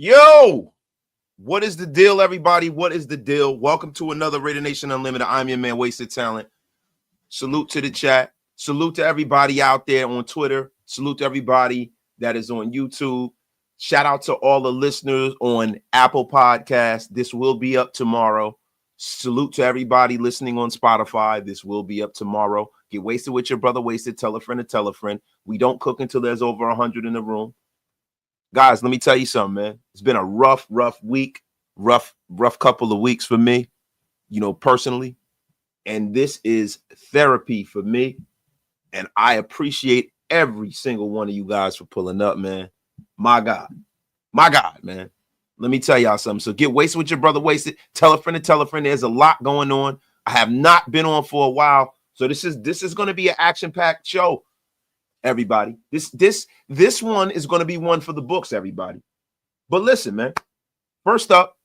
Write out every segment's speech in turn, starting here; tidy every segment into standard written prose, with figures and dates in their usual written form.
Yo, what is the deal, everybody? What is the deal? Welcome to another Raider Nation Unlimited. I'm your man, Wasted Talent. Salute to the chat. Salute to everybody out there on Twitter. Salute to everybody that is on YouTube. Shout out to all the listeners on Apple Podcasts. This will be up tomorrow. Salute to everybody listening on Spotify. This will be up tomorrow. Get wasted with your brother, Wasted. Tell a friend to tell a friend. We don't cook until there's over 100 in the room. Guys, let me tell you something, man. It's been a rough week, rough couple of weeks for me, personally. And this is therapy for me. And I appreciate every single one of you guys for pulling up, man. My God, man. Let me tell y'all something. So get wasted with your brother, Wasted. Tell a friend to tell a friend. There's a lot going on. I have not been on for a while. So this is going to be an action-packed show. Everybody, this one is going to be one for the books, everybody. But listen, man, first up,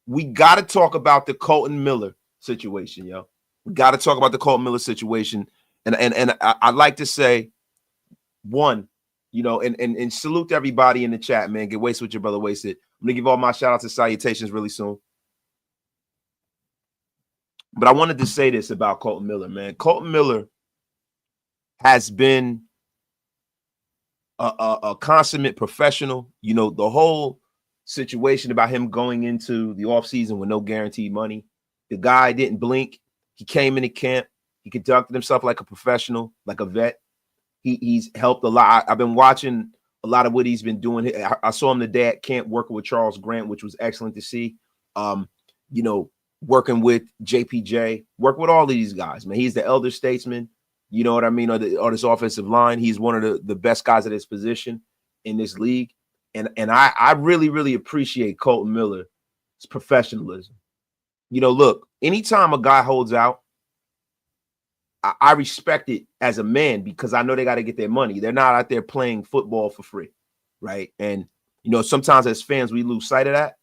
we got to talk about the Kolton Miller situation, yo. We got to talk about the Kolton Miller situation. And I'd like to say, one, and salute to everybody in the chat, man. Get wasted with your brother, Wasted. I'm going to give all my shout outs and salutations really soon. But I wanted to say this about Kolton Miller, man. Kolton Miller has been a consummate professional. The whole situation about him going into the offseason with no guaranteed money. The guy didn't blink. He came into camp. He conducted himself like a professional, like a vet. He's helped a lot. I've been watching a lot of what he's been doing. I saw him today at camp working with Charles Grant, which was excellent to see. Working with JPJ, working with all of these guys, man. He's the elder statesman. You know what I mean? On this offensive line, he's one of the best guys at his position in this league. And I really, really appreciate Kolton Miller's professionalism. Look, anytime a guy holds out, I respect it as a man because I know they got to get their money. They're not out there playing football for free, right? And, sometimes as fans, we lose sight of that.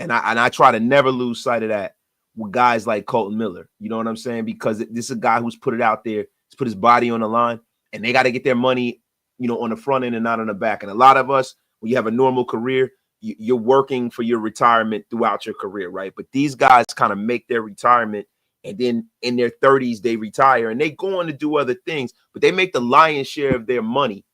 And I try to never lose sight of that with guys like Kolton Miller. You know what I'm saying? Because this is a guy who's put it out there. He's put his body on the line, and they got to get their money, on the front end and not on the back. And a lot of us, when you have a normal career, you're working for your retirement throughout your career, right? But these guys kind of make their retirement, and then in their 30s, they retire, and they go on to do other things, but they make the lion's share of their money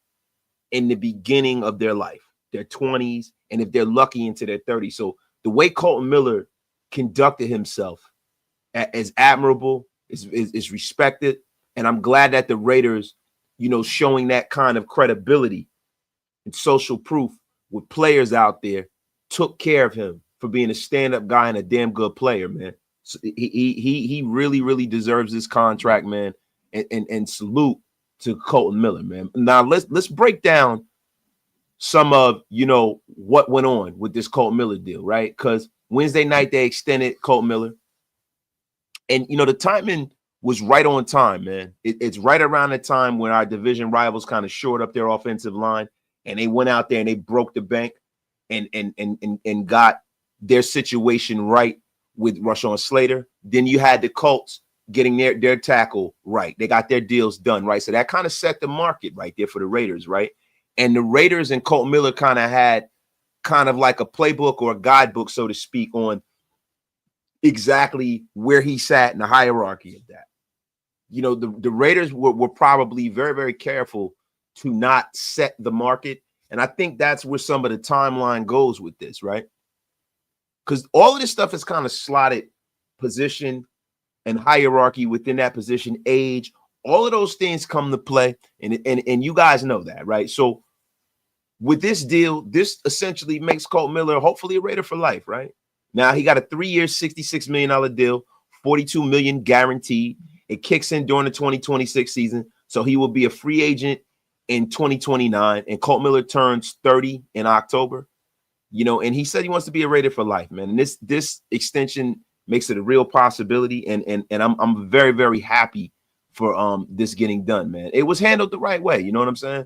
in the beginning of their life, their 20s, and if they're lucky, into their 30s. So the way Kolton Miller conducted himself is admirable, is respected. And I'm glad that the Raiders, showing that kind of credibility and social proof with players out there, took care of him for being a stand-up guy and a damn good player, man. So he really, really deserves this contract, man. And salute to Kolton Miller, man. Now let's break down some of what went on with this Kolton Miller deal, right? Because Wednesday night they extended Kolton Miller, and the timing was right on time, man. It's right around the time when our division rivals kind of shored up their offensive line, and they went out there and they broke the bank and got their situation right with Rashawn Slater. Then you had the Colts getting their tackle right. They got their deals done, right? So that kind of set the market right there for the Raiders, right? And the Raiders and Kolton Miller kind of had kind of like a playbook or a guidebook, so to speak, on exactly where he sat in the hierarchy of that. The Raiders were probably very, very careful to not set the market. And I think that's where some of the timeline goes with this, right? Because all of this stuff is kind of slotted position and hierarchy within that position, age, all of those things come to play. And you guys know that, right? So with this deal, this essentially makes Kolton Miller hopefully a Raider for life, right? Now he got a 3-year, $66 million deal, $42 million guaranteed. It kicks in during the 2026 season. So he will be a free agent in 2029. And Kolton Miller turns 30 in October. And he said he wants to be a Raider for life, man. And this extension makes it a real possibility. And I'm very, very happy for this getting done, man. It was handled the right way. You know what I'm saying?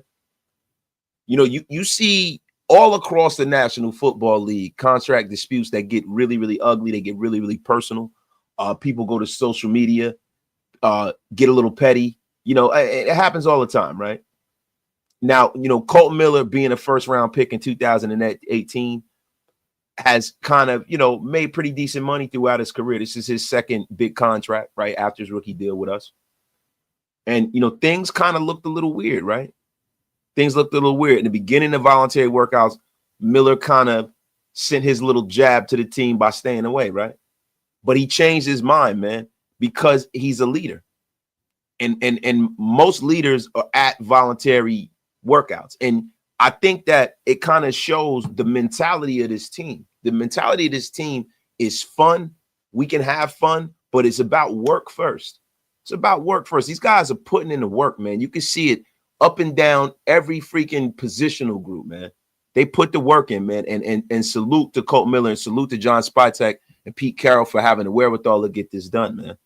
You see all across the National Football League contract disputes that get really, really ugly. They get really, really personal. People go to social media, get a little petty. It happens all the time, right? Now, Kolton Miller being a first-round pick in 2018, has kind of, made pretty decent money throughout his career. This is his second big contract, right, after his rookie deal with us. And, things kind of looked a little weird, right? Things looked a little weird. In the beginning of voluntary workouts, Miller kind of sent his little jab to the team by staying away, right? But he changed his mind, man, because he's a leader. And most leaders are at voluntary workouts. And I think that it kind of shows the mentality of this team. The mentality of this team is fun. We can have fun, but it's about work first. It's about work first. These guys are putting in the work, man. You can see it up and down every freaking positional group, man. They put the work in, man. And salute to Kolton Miller and salute to John Spytek and Pete Carroll for having the wherewithal to get this done, man.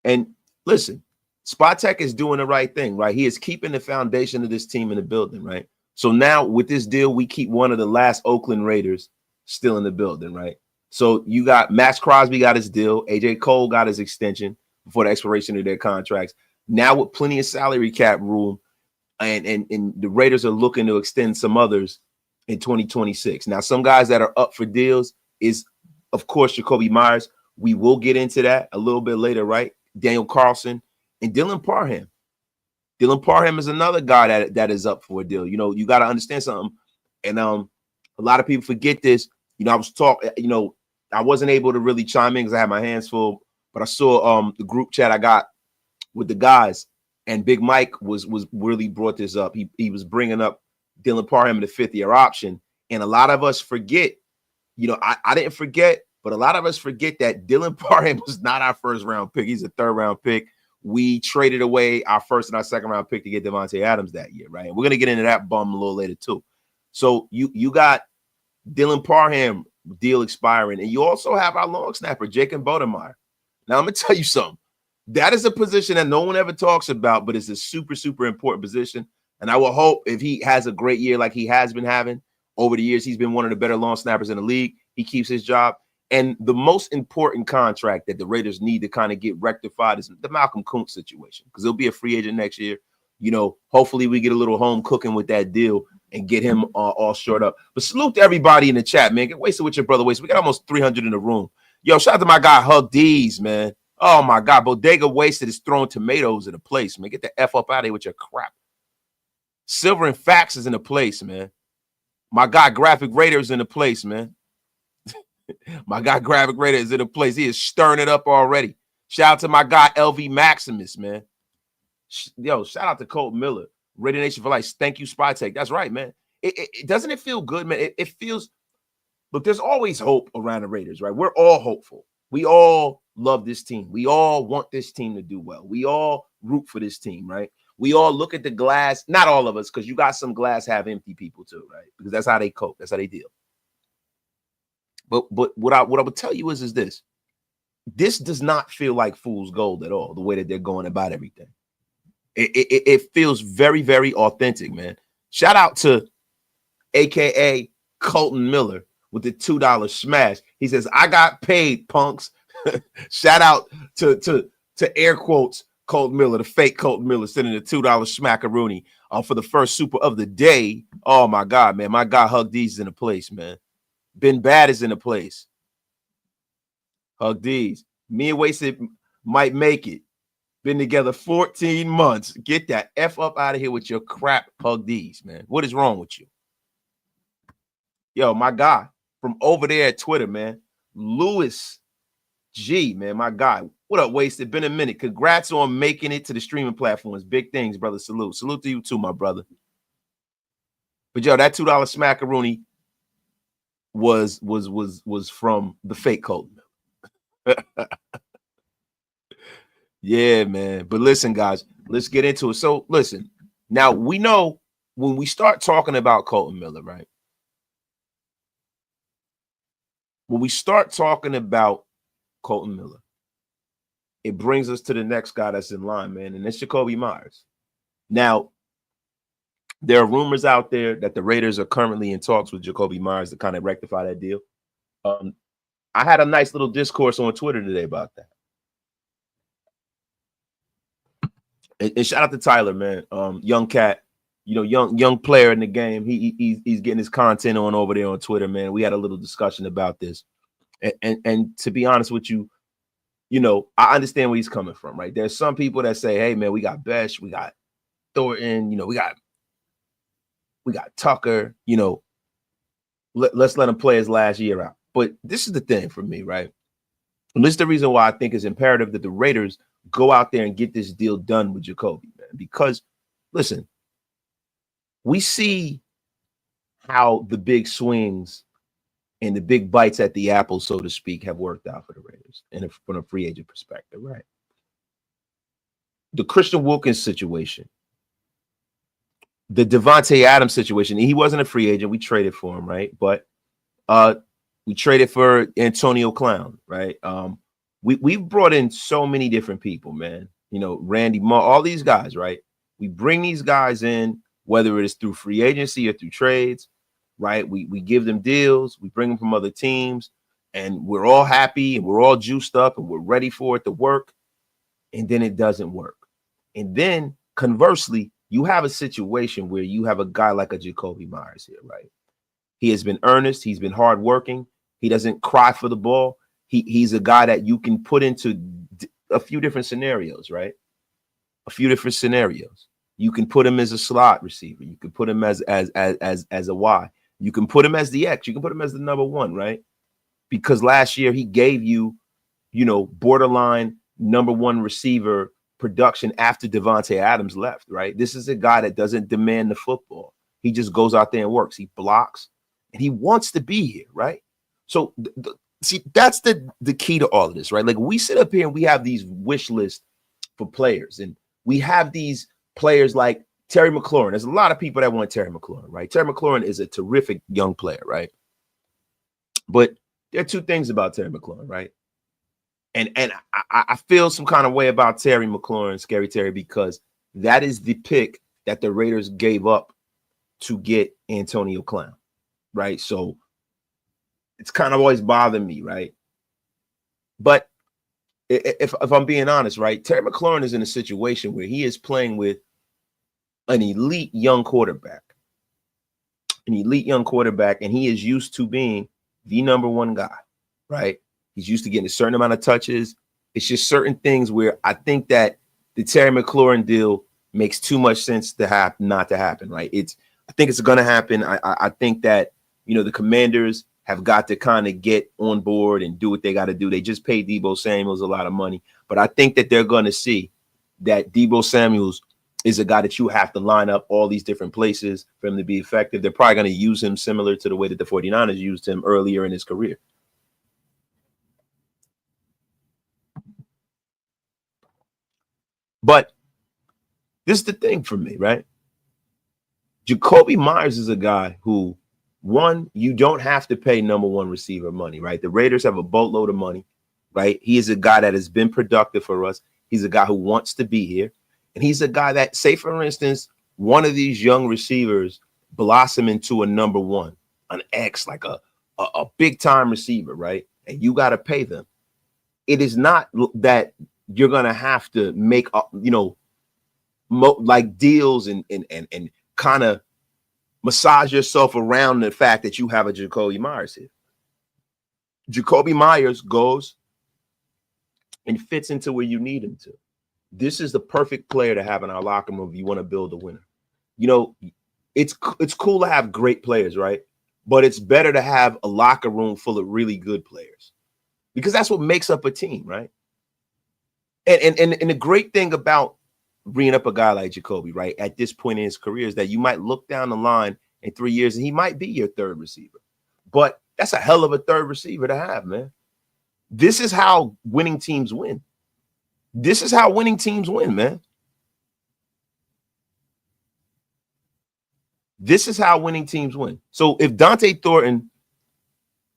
And listen, Spytek is doing the right thing, right? He is keeping the foundation of this team in the building, right? So now with this deal, we keep one of the last Oakland Raiders still in the building, right? So you got Max Crosby got his deal. AJ Cole got his extension before the expiration of their contracts. Now with plenty of salary cap room, and the Raiders are looking to extend some others in 2026. Now, some guys that are up for deals is, of course, Jacoby Myers. We will get into that a little bit later, right? Daniel Carlson and Dylan Parham. Dylan Parham is another guy that is up for a deal. You got to understand something. And a lot of people forget this. I was I wasn't able to really chime in because I had my hands full, but I saw the group chat I got with the guys, and Big Mike was really brought this up. He was bringing up Dylan Parham in the 5th-year option. And a lot of us forget, I didn't forget, but a lot of us forget that Dylan Parham was not our first-round pick. He's a third-round pick. We traded away our first and our second-round pick to get Davante Adams that year, right? And we're going to get into that bum a little later, too. So you got Dylan Parham deal expiring, and you also have our long snapper, Jacoby Meyer. Now, I'm going to tell you something. That is a position that no one ever talks about, but it's a super, super important position. And I will hope if he has a great year like he has been having over the years, he's been one of the better long snappers in the league. He keeps his job. And the most important contract that the Raiders need to kind of get rectified is the Malcolm Kuntz situation, because he'll be a free agent next year. Hopefully we get a little home cooking with that deal and get him all short up. But salute to everybody in the chat, man. Get wasted with your brother Wasted. We got almost 300 in the room. Yo, shout out to my guy Hug D's, man. Oh, my God. Bodega Wasted is throwing tomatoes in the place, man. Get the F up out of here with your crap. Silver and Fax is in the place, man. My guy Graphic Raider is in the place, man. My guy Graphic Raider is in the place. He is stirring it up already. Shout out to my guy LV Maximus, man. Yo, shout out to Colton Miller. Raider Nation for life. Thank you, Spytek. That's right, man. Doesn't it feel good, man? It feels, look, there's always hope around the Raiders, right? We're all hopeful. We all love this team. We all want this team to do well. We all root for this team, right? We all look at the glass, not all of us, because you got some glass half empty people too, right? Because that's how they cope. That's how they deal. But what I would tell you is this. This does not feel like fool's gold at all, the way that they're going about everything. It feels very, very authentic, man. Shout out to AKA Kolton Miller with the $2 smash. He says, I got paid, punks. Shout out to air quotes Kolton Miller, the fake Kolton Miller, sending a $2 smackaroonie for the first super of the day. Oh my God, man. My guy Hug D's is in the place, man. Ben Bad is in the place. Hug D's. Me and Wasted might make it. Been together 14 months. Get that F up out of here with your crap, Hug D's, man. What is wrong with you? Yo, my guy from over there at Twitter, man. Lewis G, man, my guy. What up, Wasted? Been a minute. Congrats on making it to the streaming platforms. Big things, brother. Salute. Salute to you too, my brother. But yo, that $2 smackaroonie was from the fake Colton. Yeah, man. But listen, guys, let's get into it. So listen, now we know when we start talking about Kolton Miller, right? When we start talking about Kolton Miller, it brings us to the next guy that's in line, man, and it's Jacobe Myers. Now, there are rumors out there that the Raiders are currently in talks with Jacobe Myers to kind of rectify that deal. I had a nice little discourse on Twitter today about that. And shout out to Tyler, man. Young cat, young player in the game. He's getting his content on over there on Twitter, man. We had a little discussion about this. And to be honest with you, I understand where he's coming from, right? There's some people that say, hey, man, we got Besh, we got Thornton, we got Tucker, let's let him play his last year out. But this is the thing for me, right? And this is the reason why I think it's imperative that the Raiders go out there and get this deal done with Jakobi, man. Because, listen, we see how the big swings and the big bites at the apple, so to speak, have worked out for the Raiders from a free agent perspective, right? The Christian Wilkins situation, the Davante Adams situation. He wasn't a free agent. We traded for him, right? But we traded for Antonio Clown, right? We've brought in so many different people, man. Randy Moss, all these guys, right? We bring these guys in, whether it is through free agency or through trades, right? We give them deals. We bring them from other teams, and we're all happy and we're all juiced up and we're ready for it to work. And then it doesn't work. And then conversely, you have a situation where you have a guy like a Jacobe Myers here, right? He has been earnest. He's been hardworking. He doesn't cry for the ball. He's a guy that you can put into a few different scenarios, right? A few different scenarios. You can put him as a slot receiver. You can put him as a Y. You can put him as the X. You can put him as the number one, right? Because last year he gave you, borderline number one receiver production after Davante Adams left, right? This is a guy that doesn't demand the football. He just goes out there and works. He blocks, and he wants to be here, right? So, see, that's the key to all of this, right? Like, we sit up here and we have these wish lists for players, and we have these players like Terry McLaurin. There's a lot of people that want Terry McLaurin, right? Terry McLaurin is a terrific young player, right? But there are two things about Terry McLaurin, right? And I feel some kind of way about Terry McLaurin, Scary Terry, because that is the pick that the Raiders gave up to get Antonio Clown, right? So it's kind of always bothered me, right? But if I'm being honest, right, Terry McLaurin is in a situation where he is playing with an elite young quarterback, and he is used to being the number one guy, right? He's used to getting a certain amount of touches. It's just certain things where I think that the Terry McLaurin deal makes too much sense to not to happen, right? I think it's going to happen. I think that, the Commanders have got to kind of get on board and do what they got to do. They just paid Deebo Samuels a lot of money, but I think that they're going to see that Deebo Samuels is a guy that you have to line up all these different places for him to be effective. They're probably going to use him similar to the way that the 49ers used him earlier in his career. But this is the thing for me, right? Jacobe Myers is a guy who, one, you don't have to pay number one receiver money, right? The Raiders have a boatload of money, right? He is a guy that has been productive for us. He's a guy who wants to be here. And he's a guy that, say, for instance, one of these young receivers blossom into a number one, an X, like a big-time receiver, right? And you got to pay them. It is not that you're going to have to make, like deals and kind of massage yourself around the fact that you have a Jacoby Myers here. Jacoby Myers goes and fits into where you need him to. This is the perfect player to have in our locker room if you want to build a winner. It's cool to have great players, right? But it's better to have a locker room full of really good players, because that's what makes up a team, right? And the great thing about bringing up a guy like Jacoby, right, at this point in his career is that you might look down the line in 3 years and he might be your third receiver. But that's a hell of a third receiver to have, man. This is how winning teams win. This is how winning teams win, man. This is how winning teams win. So if Dante Thornton,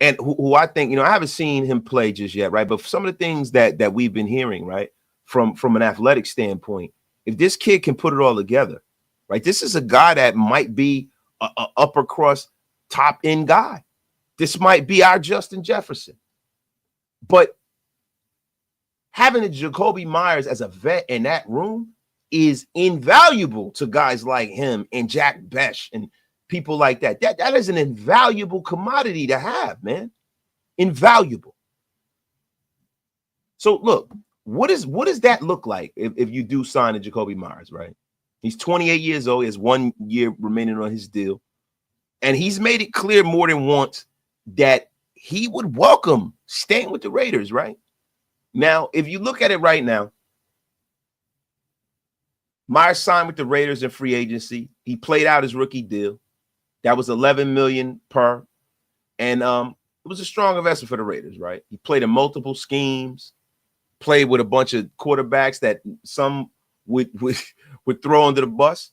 and who I think, I haven't seen him play just yet, right? But some of the things that we've been hearing, right, from an athletic standpoint, if this kid can put it all together, right, this is a guy that might be a upper crust top end guy. This might be our Justin Jefferson. But having a Jacoby Myers as a vet in that room is invaluable to guys like him and Jack Besh and people like that. That is an invaluable commodity to have, man. Invaluable. So look, what does that look like if you do sign a Jacobe Myers, right? He's 28 years old. He has 1 year remaining on his deal. And he's made it clear more than once that he would welcome staying with the Raiders, right? Now, if you look at it right now, Myers signed with the Raiders in free agency. He played out his rookie deal. That was $11 million per. And it was a strong investment for the Raiders, right? He played in multiple schemes, played with a bunch of quarterbacks that some would throw under the bus.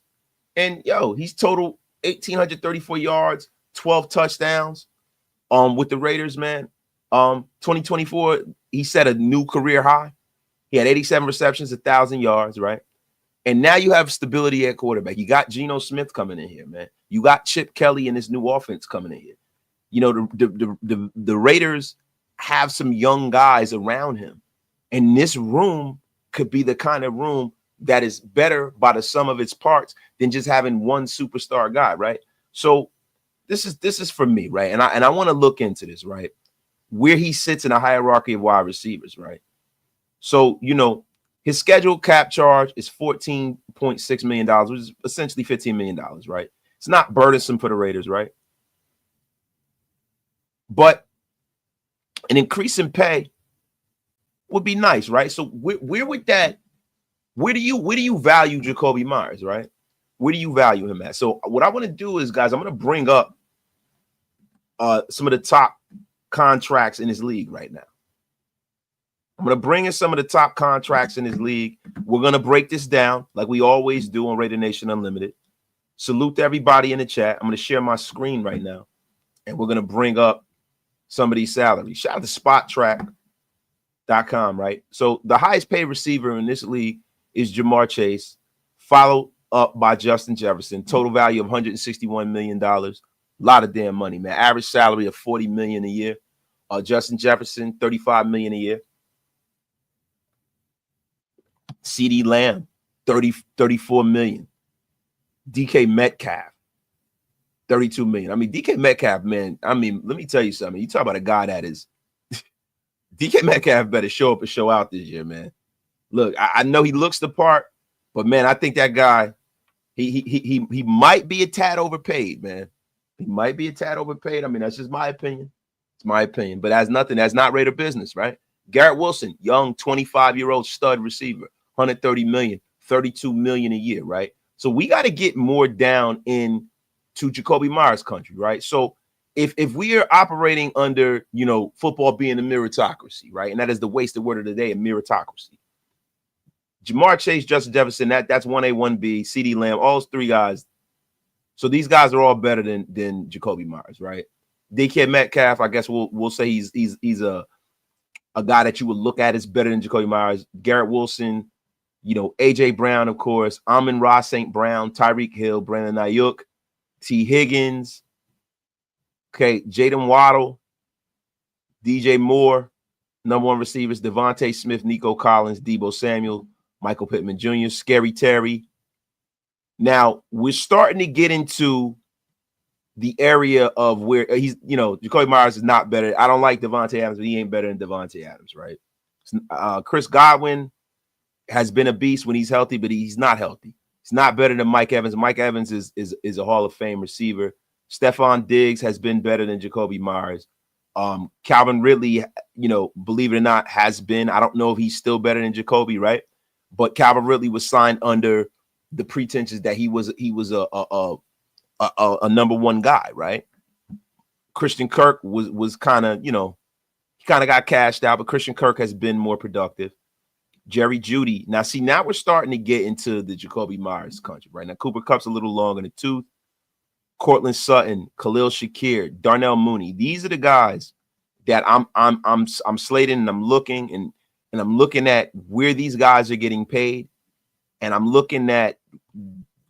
And he's total 1,834 yards, 12 touchdowns with the Raiders, man. 2024, he set a new career high. He had 87 receptions, 1,000 yards, right? And now you have stability at quarterback. You got Geno Smith coming in here, man. You got Chip Kelly and this new offense coming in here. You know, the Raiders have some young guys around him. And this room could be the kind of room that is better by the sum of its parts than just having one superstar guy, right? So this is for me, right? And I want to look into this, right? Where he sits in a hierarchy of wide receivers, right? So, his scheduled cap charge is $14.6 million, which is essentially $15 million, right? It's not burdensome for the Raiders, right? But an increase in pay would be nice, right? So where would that? Where do you value Jacobe Myers, right? Where do you value him at? So what I want to do is, guys, I'm going to bring up some of the top contracts in his league right now. I'm going to bring in some of the top contracts in his league. We're going to break this down like we always do on Raider Nation Unlimited. Salute to everybody in the chat. I'm going to share my screen right now, and we're going to bring up some of these salaries. Shout out to SpotTrack.com, right? So the highest paid receiver in this league is Jamar Chase, followed up by Justin Jefferson. Total value of $161 million. A lot of damn money, man. Average salary of $40 million a year. Justin Jefferson, $35 million a year. CD Lamb, $34 million. DK Metcalf, $32 million. I mean, DK Metcalf, man, let me tell you something. You talk about a guy that is DK Metcalf better show up and show out this year, man. Look, I know he looks the part, but man, I think that guy, he might be a tad overpaid, man. He might be a tad overpaid. I mean, that's just my opinion. It's my opinion, but that's not Raider business, right? Garrett Wilson, young 25-year-old stud receiver, $130 million, $32 million a year, right? So we got to get more down into Jacobe Myers country, right? So if we are operating under, football being a meritocracy, right? And that is the wasted word of the day, a meritocracy. Jamar Chase, Justin Jefferson, that's 1A, 1B, CD Lamb, all those three guys. So these guys are all better than Jacobe Myers, right? DK Metcalf, I guess we'll say he's a guy that you would look at as better than Jacobe Myers. Garrett Wilson, AJ Brown, of course, Amon-Ra St. Brown, Tyreek Hill, Brandon Ayuk, T. Higgins, okay, Jaden Waddle, DJ Moore, number one receivers, Devontae Smith, Nico Collins, Deebo Samuel, Michael Pittman Jr., Scary Terry. Now, we're starting to get into the area of where he's, Jacobe Myers is not better. I don't like Davante Adams, but he ain't better than Davante Adams, right? Chris Godwin has been a beast when he's healthy, but he's not healthy. He's not better than Mike Evans. Mike Evans is a Hall of Fame receiver. Stephon Diggs has been better than Jacobe Myers. Calvin Ridley, believe it or not, has been. I don't know if he's still better than Jacobe, right? But Calvin Ridley was signed under the pretensions that he was a number one guy, right? Christian Kirk was kind of, he kind of got cashed out, but Christian Kirk has been more productive. Jerry Jeudy. Now we're starting to get into the Jacobe Myers country, right? Now Cooper Kupp's a little long in the tooth. Cortland Sutton, Khalil Shakir, Darnell Mooney. These are the guys that I'm slating and I'm looking and I'm looking at where these guys are getting paid, and I'm looking at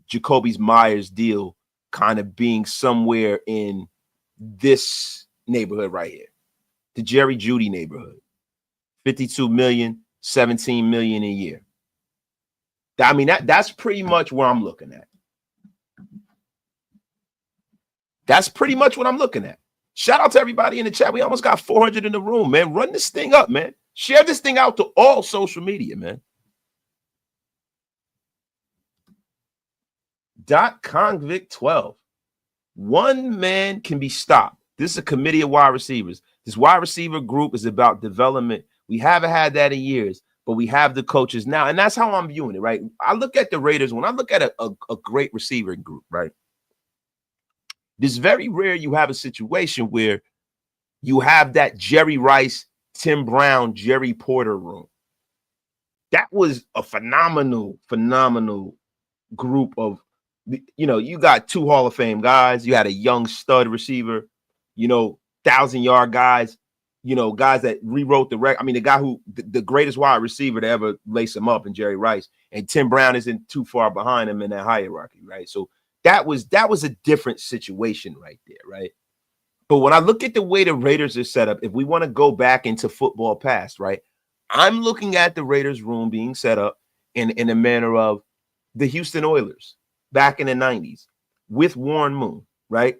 Jacobe Myers' deal kind of being somewhere in this neighborhood right here, the Jerry Jeudy neighborhood. $52 million, $17 million a year. I mean, that's pretty much where I'm looking at. That's pretty much what I'm looking at. Shout out to everybody in the chat. We almost got 400 in the room, man. Run this thing up, man. Share this thing out to all social media, man. .convict12. One man can be stopped. This is a committee of wide receivers. This wide receiver group is about development. We haven't had that in years, but we have the coaches now. And that's how I'm viewing it, right? I look at the Raiders. When I look at a great receiver group, right? It's very rare you have a situation where you have that Jerry Rice, Tim Brown, Jerry Porter room. That was a phenomenal group of, you got 2 Hall of Fame guys. You had a young stud receiver, 1,000-yard guys, guys that rewrote the record. I mean, the guy who the greatest wide receiver to ever lace him up in Jerry Rice, and Tim Brown isn't too far behind him in that hierarchy, right? So that was a different situation right there, right? But when I look at the way the Raiders are set up, if we want to go back into football past, right, I'm looking at the Raiders room being set up in a manner of the Houston Oilers back in the 90s with Warren Moon, right?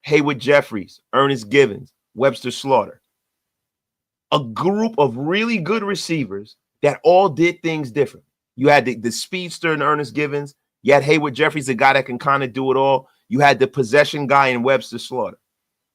Haywood Jeffries, Ernest Givens, Webster Slaughter. A group of really good receivers that all did things different. You had the speedster in Ernest Givens. You had Haywood Jeffries, the guy that can kind of do it all. You had the possession guy in Webster Slaughter,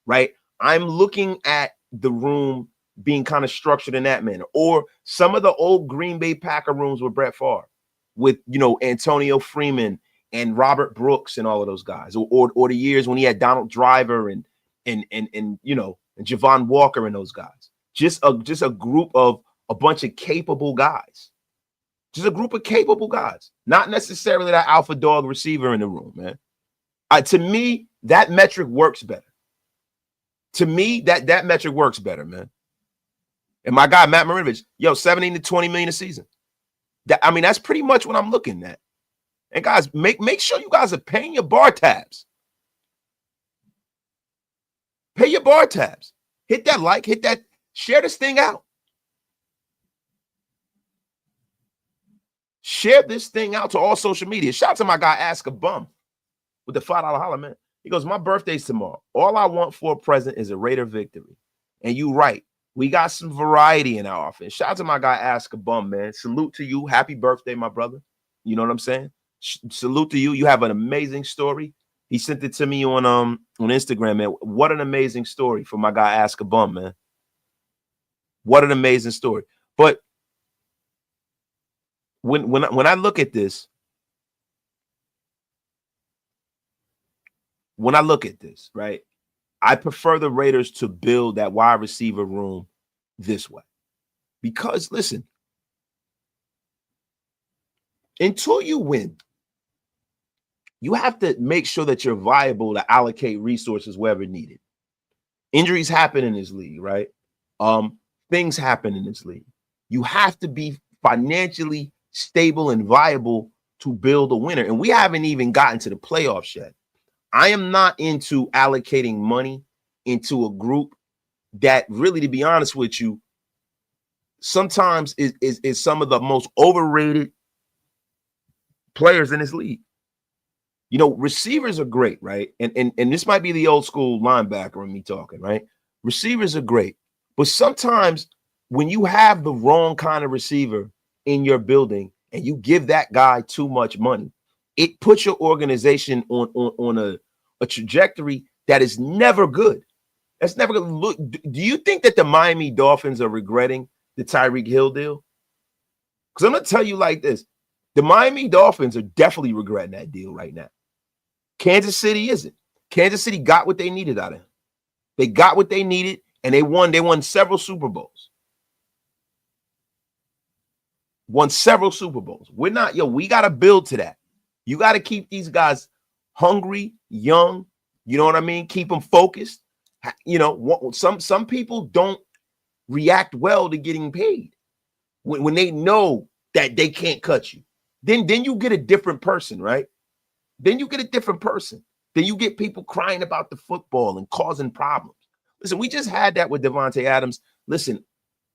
right? I'm looking at the room being kind of structured in that manner. Or some of the old Green Bay Packer rooms with Brett Favre, with, Antonio Freeman and Robert Brooks and all of those guys. Or the years when he had Donald Driver and Javon Walker and those guys. Just a group of a bunch of capable guys. Just a group of capable guys, not necessarily that alpha dog receiver in the room, man. To me, that metric works better. To me, that metric works better, man. And my guy, Matt Marinovich, 17 to 20 million a season. That's pretty much what I'm looking at. And guys, make sure you guys are paying your bar tabs. Pay your bar tabs. Hit that like, hit that, share this thing out. Share this thing out to all social media. Shout out to my guy, Ask a Bum, with the $5 holler, man. He goes, my birthday's tomorrow. All I want for a present is a Raider victory. And you right. We got some variety in our offense. Shout out to my guy, Ask a Bum, man. Salute to you. Happy birthday, my brother. You know what I'm saying? Salute to you. You have an amazing story. He sent it to me on Instagram, man. What an amazing story for my guy, Ask a Bum, man. What an amazing story. But when I look at this, right, I prefer the Raiders to build that wide receiver room this way. Because, listen, until you win, you have to make sure that you're viable to allocate resources wherever needed. Injuries happen in this league, right? Things happen in this league. You have to be financially stable and viable to build a winner. And we haven't even gotten to the playoffs yet. I am not into allocating money into a group that really, to be honest with you, sometimes is some of the most overrated players in this league. Receivers are great, right? And this might be the old school linebacker in me talking, right? Receivers are great. But sometimes when you have the wrong kind of receiver in your building and you give that guy too much money, it puts your organization on a trajectory that is never good. That's never good. Look, do you think that the Miami Dolphins are regretting the Tyreek Hill deal? Because I'm going to tell you like this. The Miami Dolphins are definitely regretting that deal right now. Kansas City isn't. Kansas City got what they needed out of him. They got what they needed, and they won several Super Bowls. Won several Super Bowls. We got to build to that. You got to keep these guys hungry, young. You know what I mean? Keep them focused. Some people don't react well to getting paid when they know that they can't cut you. Then you get a different person, right? Then you get a different person. Then you get people crying about the football and causing problems. Listen, we just had that with Davante Adams. Listen,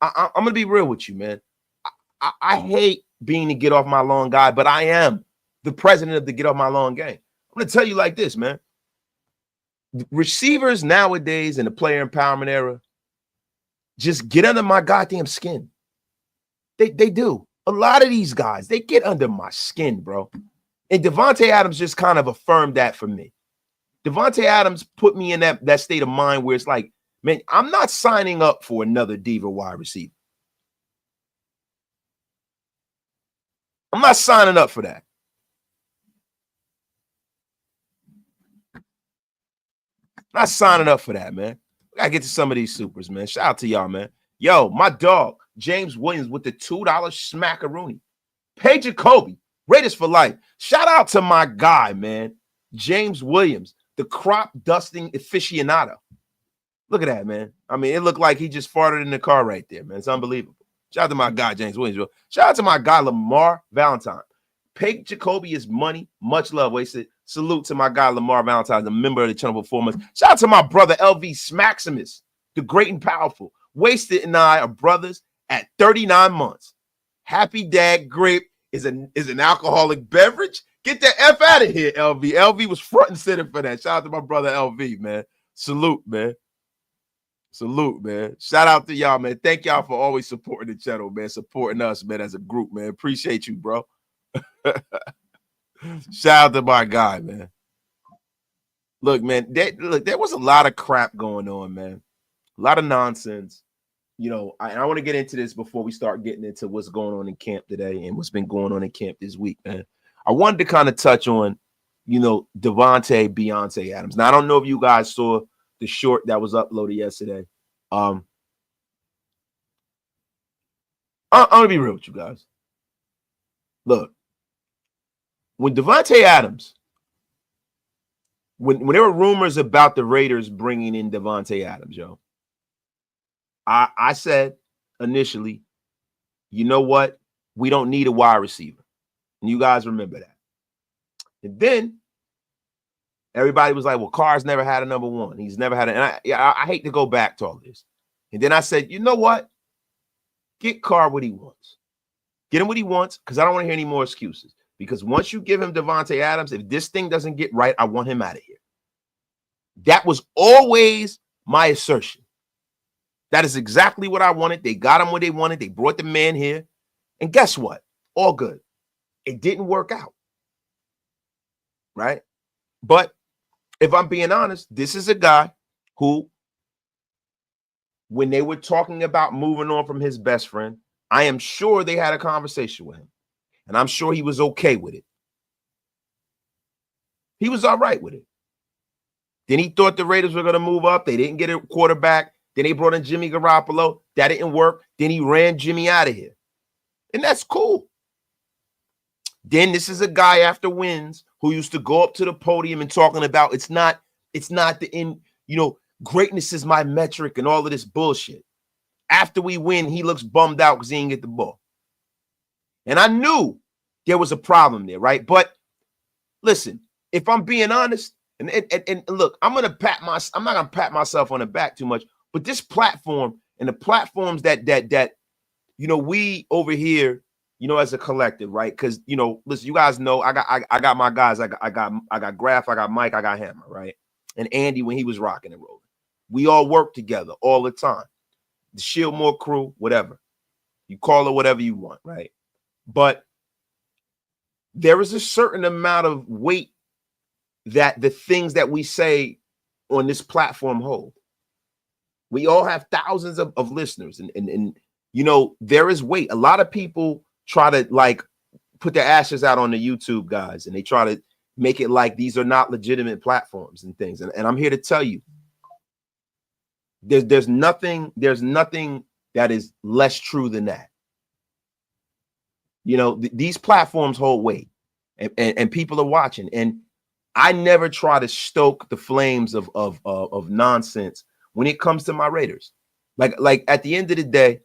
I'm going to be real with you, man. I hate being the get off my lawn guy, but I am the president of the get off my lawn game. I'm going to tell you like this, man. Receivers nowadays in the player empowerment era just get under my goddamn skin. They do. A lot of these guys, they get under my skin, bro. And Davante Adams just kind of affirmed that for me. Davante Adams put me in that state of mind where it's like, man, I'm not signing up for another diva wide receiver. I'm not signing up for that. Not signing up for that, man. We gotta get to some of these supers, man. Shout out to y'all, man. Yo, my dog, James Williams with the $2 smackaroonie. Pay Jacoby, Raiders for life. Shout out to my guy, man. James Williams, the crop dusting aficionado. Look at that, man. I mean, it looked like he just farted in the car right there, man. It's unbelievable. Shout out to my guy, James Williams. Bro. Shout out to my guy, Lamar Valentine. Pay Jacoby his money. Much love. Wasted. Salute to my guy, Lamar Valentine, a member of the channel performance. Shout out to my brother, LV Smaximus, the great and powerful. Wasted and I are brothers at 39 months. Happy Dad Grape is an alcoholic beverage. Get the F out of here, LV. LV was front and center for that. Shout out to my brother, LV, man. Salute, man. Salute, man. Shout out to y'all, man. Thank y'all for always supporting the channel, man. Supporting us, man, as a group, man. Appreciate you, bro. Shout out to my guy, man. Look, man, there was a lot of crap going on, man. A lot of nonsense. You know, I want to get into this before we start getting into what's going on in camp today and what's been going on in camp this week, man. I wanted to kind of touch on, you know, Davante Adams. Now, I don't know if you guys saw the short that was uploaded yesterday. I'm gonna be real with you guys. Look, when Davante Adams, when there were rumors about the Raiders bringing in Davante Adams, yo, I said initially, you know what? We don't need a wide receiver. And you guys remember that. And then everybody was like, well, Carr's never had a number one. He's never had it. And I hate to go back to all this. And then I said, you know what? Get Carr what he wants. Get him what he wants, because I don't want to hear any more excuses. Because once you give him Davante Adams, if this thing doesn't get right, I want him out of here. That was always my assertion. That is exactly what I wanted. They got him what they wanted. They brought the man here. And guess what? All good. It didn't work out. Right? But if I'm being honest, this is a guy who, when they were talking about moving on from his best friend, I am sure they had a conversation with him. And I'm sure he was okay with it. He was all right with it. Then he thought the Raiders were going to move up. They didn't get a quarterback. Then they brought in Jimmy Garoppolo. That didn't work. Then he ran Jimmy out of here. And that's cool. Then this is a guy after wins who used to go up to the podium and talking about it's not the end, you know, greatness is my metric and all of this bullshit. After we win, he looks bummed out because he didn't get the ball. And I knew there was a problem there, right? But listen, if I'm being honest, and look, I'm not gonna pat myself on the back too much, but this platform and the platforms that you know, we over here, you know, as a collective, right? Because, you know, listen, you guys know I got my guys. I got Graf, I got Mike, I got Hammer, right? And Andy when he was rocking and rolling. We all work together all the time. The Shieldmore crew, whatever. You call it whatever you want, right? But there is a certain amount of weight that the things that we say on this platform hold. We all have thousands of listeners, and you know, there is weight. A lot of people try to like put their ashes out on the YouTube guys, and they try to make it like these are not legitimate platforms and things. And I'm here to tell you, there's nothing that is less true than that. You know, these platforms hold weight, and people are watching. And I never try to stoke the flames of nonsense when it comes to my Raiders. Like at the end of the day,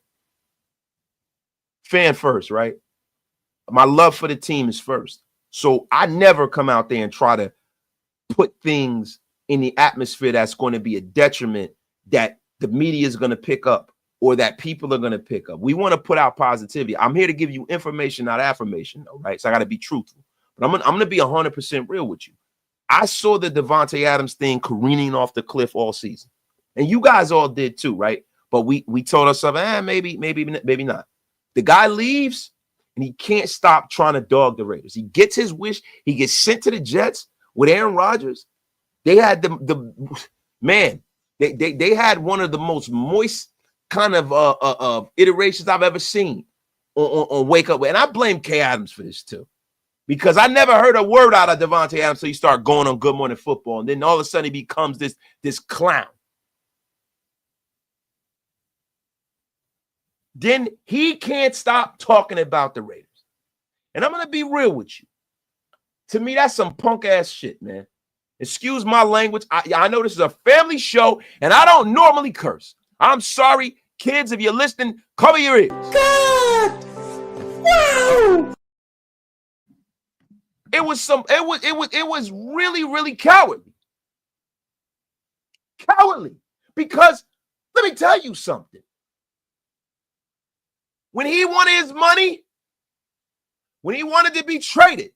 fan first, right? My love for the team is first. So I never come out there and try to put things in the atmosphere that's going to be a detriment that the media is going to pick up or that people are going to pick up. We want to put out positivity. I'm here to give you information, not affirmation, though, right? So I got to be truthful. But I'm going to be 100% real with you. I saw the Davante Adams thing careening off the cliff all season. And you guys all did too, right? But we told ourselves, maybe not. The guy leaves, and he can't stop trying to dog the Raiders. He gets his wish. He gets sent to the Jets with Aaron Rodgers. They had they had one of the most moist kind of iterations I've ever seen on Wake Up. And I blame K. Adams for this too. Because I never heard a word out of Davante Adams until he started going on Good Morning Football. And then all of a sudden he becomes this clown. Then he can't stop talking about the Raiders. And I'm going to be real with you. To me, that's some punk ass shit, man. Excuse my language. I know this is a family show, and I don't normally curse. I'm sorry, kids, if you're listening, cover your ears. God! Wow! It was really, really cowardly. Cowardly. Because let me tell you something. When he wanted his money, when he wanted to be traded,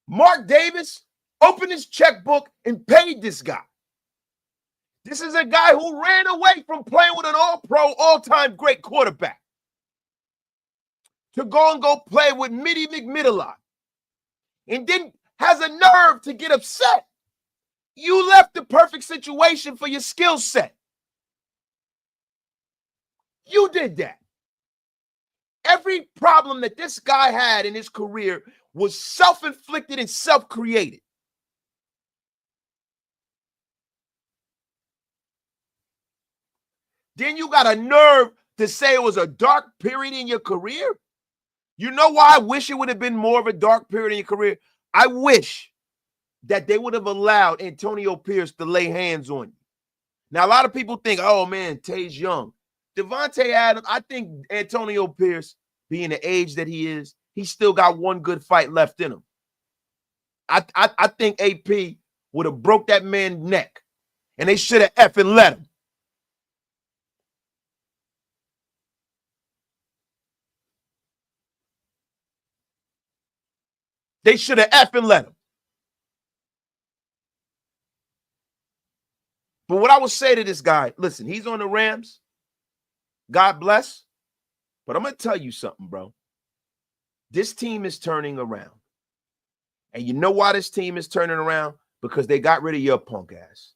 Mark Davis opened his checkbook and paid this guy. This is a guy who ran away from playing with an all-pro, all-time great quarterback to go play with Mitty McMiddleye, and then has a nerve to get upset. You left the perfect situation for your skill set. You did that. Every problem that this guy had in his career was self-inflicted and self-created. Then you got a nerve to say it was a dark period in your career? You know why I wish it would have been more of a dark period in your career? I wish that they would have allowed Antonio Pierce to lay hands on you. Now, a lot of people think, oh, man, Tay's young. Davante Adams, I think Antonio Pierce, being the age that he is, he still got one good fight left in him. I think AP would have broke that man's neck, and they should have effing let him. They should have effing let him. But what I would say to this guy, listen, he's on the Rams. God bless. But I'm going to tell you something, bro. This team is turning around. And you know why this team is turning around? Because they got rid of your punk ass.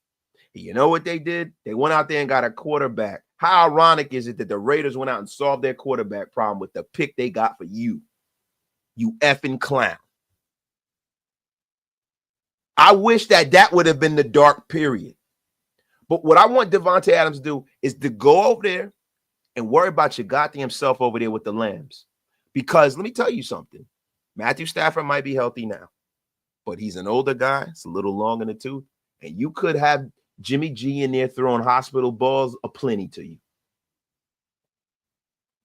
And you know what they did? They went out there and got a quarterback. How ironic is it that the Raiders went out and solved their quarterback problem with the pick they got for you? You effing clown. I wish that would have been the dark period. But what I want Davante Adams to do is to go over there and worry about your goddamn self over there with the Lambs. Because let me tell you something. Matthew Stafford might be healthy now, but he's an older guy. It's a little long in the tooth. And you could have Jimmy G in there throwing hospital balls aplenty to you.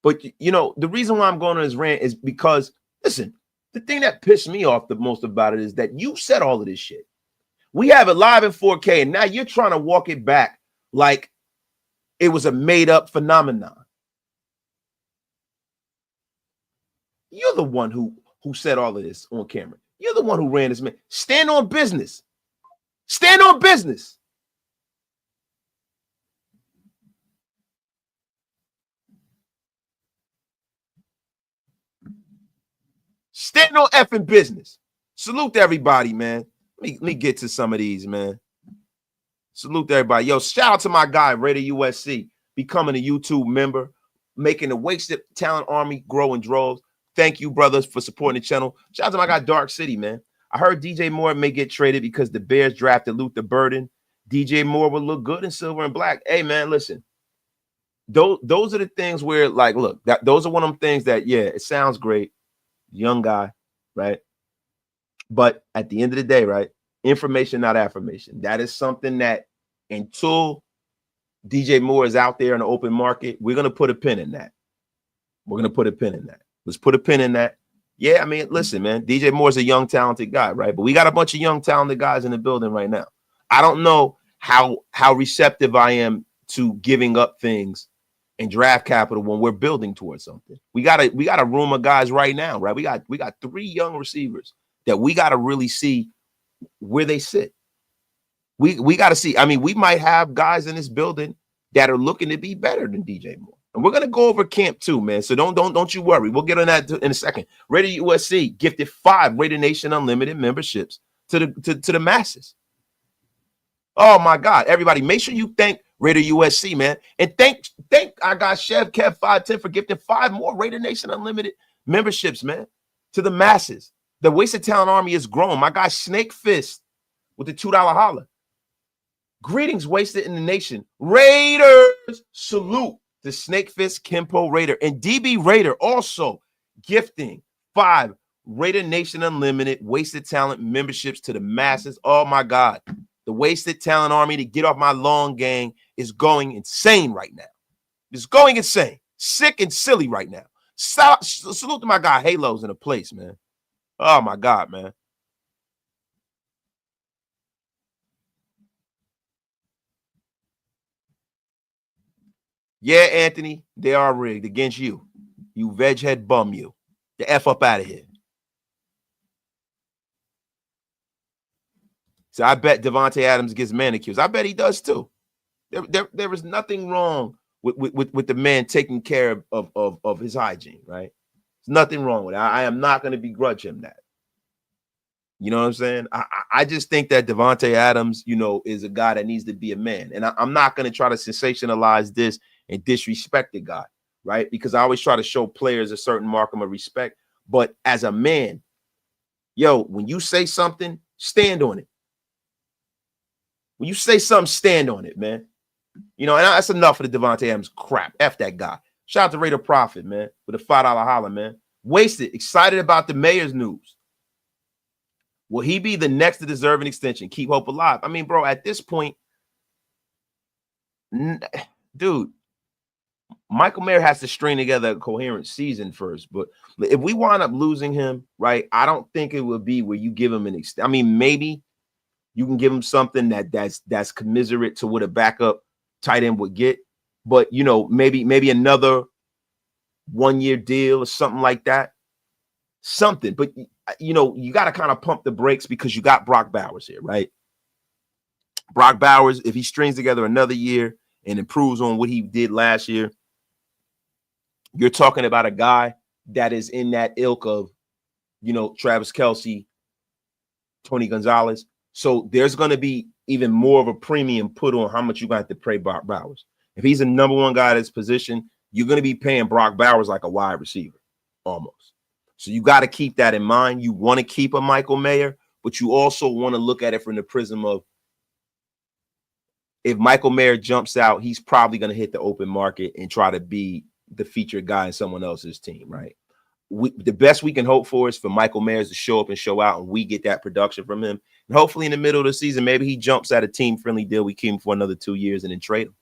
But, you know, the reason why I'm going on this rant is because, listen, the thing that pissed me off the most about it is that you said all of this shit. We have it live in 4K, and now you're trying to walk it back like it was a made-up phenomenon. You're the one who said all of this on camera. You're the one who ran this man. Stand on business. Stand on business. Stand on effing business. Salute to everybody, man. Let me get to some of these, man. Salute to everybody. Yo, shout out to my guy, Raider USC, becoming a YouTube member, making the Wasted Talent Army grow in droves. Thank you, brothers, for supporting the channel. Shout out to my guy, Dark City, man. I heard DJ Moore may get traded because the Bears drafted Luther Burden. DJ Moore would look good in silver and black. Hey, man, listen. Those are the things where, like, look, those are one of them things that, yeah, it sounds great. Young guy, right? But at the end of the day, right, information, not affirmation. That is something that until DJ Moore is out there in the open market, we're going to put a pin in that. We're going to put a pin in that. Let's put a pin in that. Yeah, I mean, listen, man, DJ Moore's a young, talented guy, right? But we got a bunch of young, talented guys in the building right now. I don't know how receptive I am to giving up things and draft capital when we're building towards something. We got a room of guys right now, right? We got 3 young receivers that we got to really see where they sit. We got to see. I mean, we might have guys in this building that are looking to be better than DJ Moore. And we're gonna go over camp too, man. So don't you worry. We'll get on that in a second. Raider USC gifted 5 Raider Nation Unlimited memberships to the masses. Oh my God, everybody, make sure you thank Raider USC, man. And thank I got Chef Kev 510 for gifting 5 more Raider Nation Unlimited memberships, man, to the masses. The Wasted Talent Army is growing. My guy Snake Fist with the $2 holler. Greetings, Wasted in the Nation. Raiders salute the Snake Fist Kimpo Raider. And DB Raider also gifting 5 Raider Nation Unlimited Wasted Talent memberships to the masses. Oh my God. The Wasted Talent Army to get off my lawn gang is going insane right now. It's going insane. Sick and silly right now. Salute to my guy Halos in the place, man. Oh my God, man. Yeah, Anthony, they are rigged against you. You veg head bum, you. The F up out of here. So I bet Davante Adams gets manicures. I bet he does too. There is nothing wrong with the man taking care of his hygiene, right? There's nothing wrong with it. I am not going to begrudge him that. You know what I'm saying? I just think that Davante Adams, you know, is a guy that needs to be a man. And I'm not going to try to sensationalize this and disrespect the guy, right? Because I always try to show players a certain mark of respect. But as a man, yo, when you say something, stand on it. When you say something, stand on it, man. You know, and that's enough of the Davante Adams crap. F that guy. Shout out to Raider Prophet, man, with a $5 holler, man. Wasted, excited about the mayor's news. Will he be the next to deserve an extension? Keep hope alive. I mean, bro, at this point, dude, Michael Mayer has to string together a coherent season first. But if we wind up losing him, right, I don't think it would be where you give him an extension. I mean, maybe you can give him something that's commiserate to what a backup tight end would get. But, you know, maybe another 1-year deal or something like that. Something. But, you know, you got to kind of pump the brakes because you got Brock Bowers here, right? Brock Bowers, if he strings together another year and improves on what he did last year, you're talking about a guy that is in that ilk of, you know, Travis Kelce, Tony Gonzalez. So there's going to be even more of a premium put on how much you're going to have to pay Brock Bowers. If he's the number 1 guy at his position, you're going to be paying Brock Bowers like a wide receiver almost. So you got to keep that in mind. You want to keep a Michael Mayer, but you also want to look at it from the prism of if Michael Mayer jumps out, he's probably going to hit the open market and try to be the featured guy in someone else's team, right? The best we can hope for is for Michael Mayers to show up and show out, and we get that production from him. And hopefully in the middle of the season, maybe he jumps at a team-friendly deal. We keep him for another 2 years and then trade him.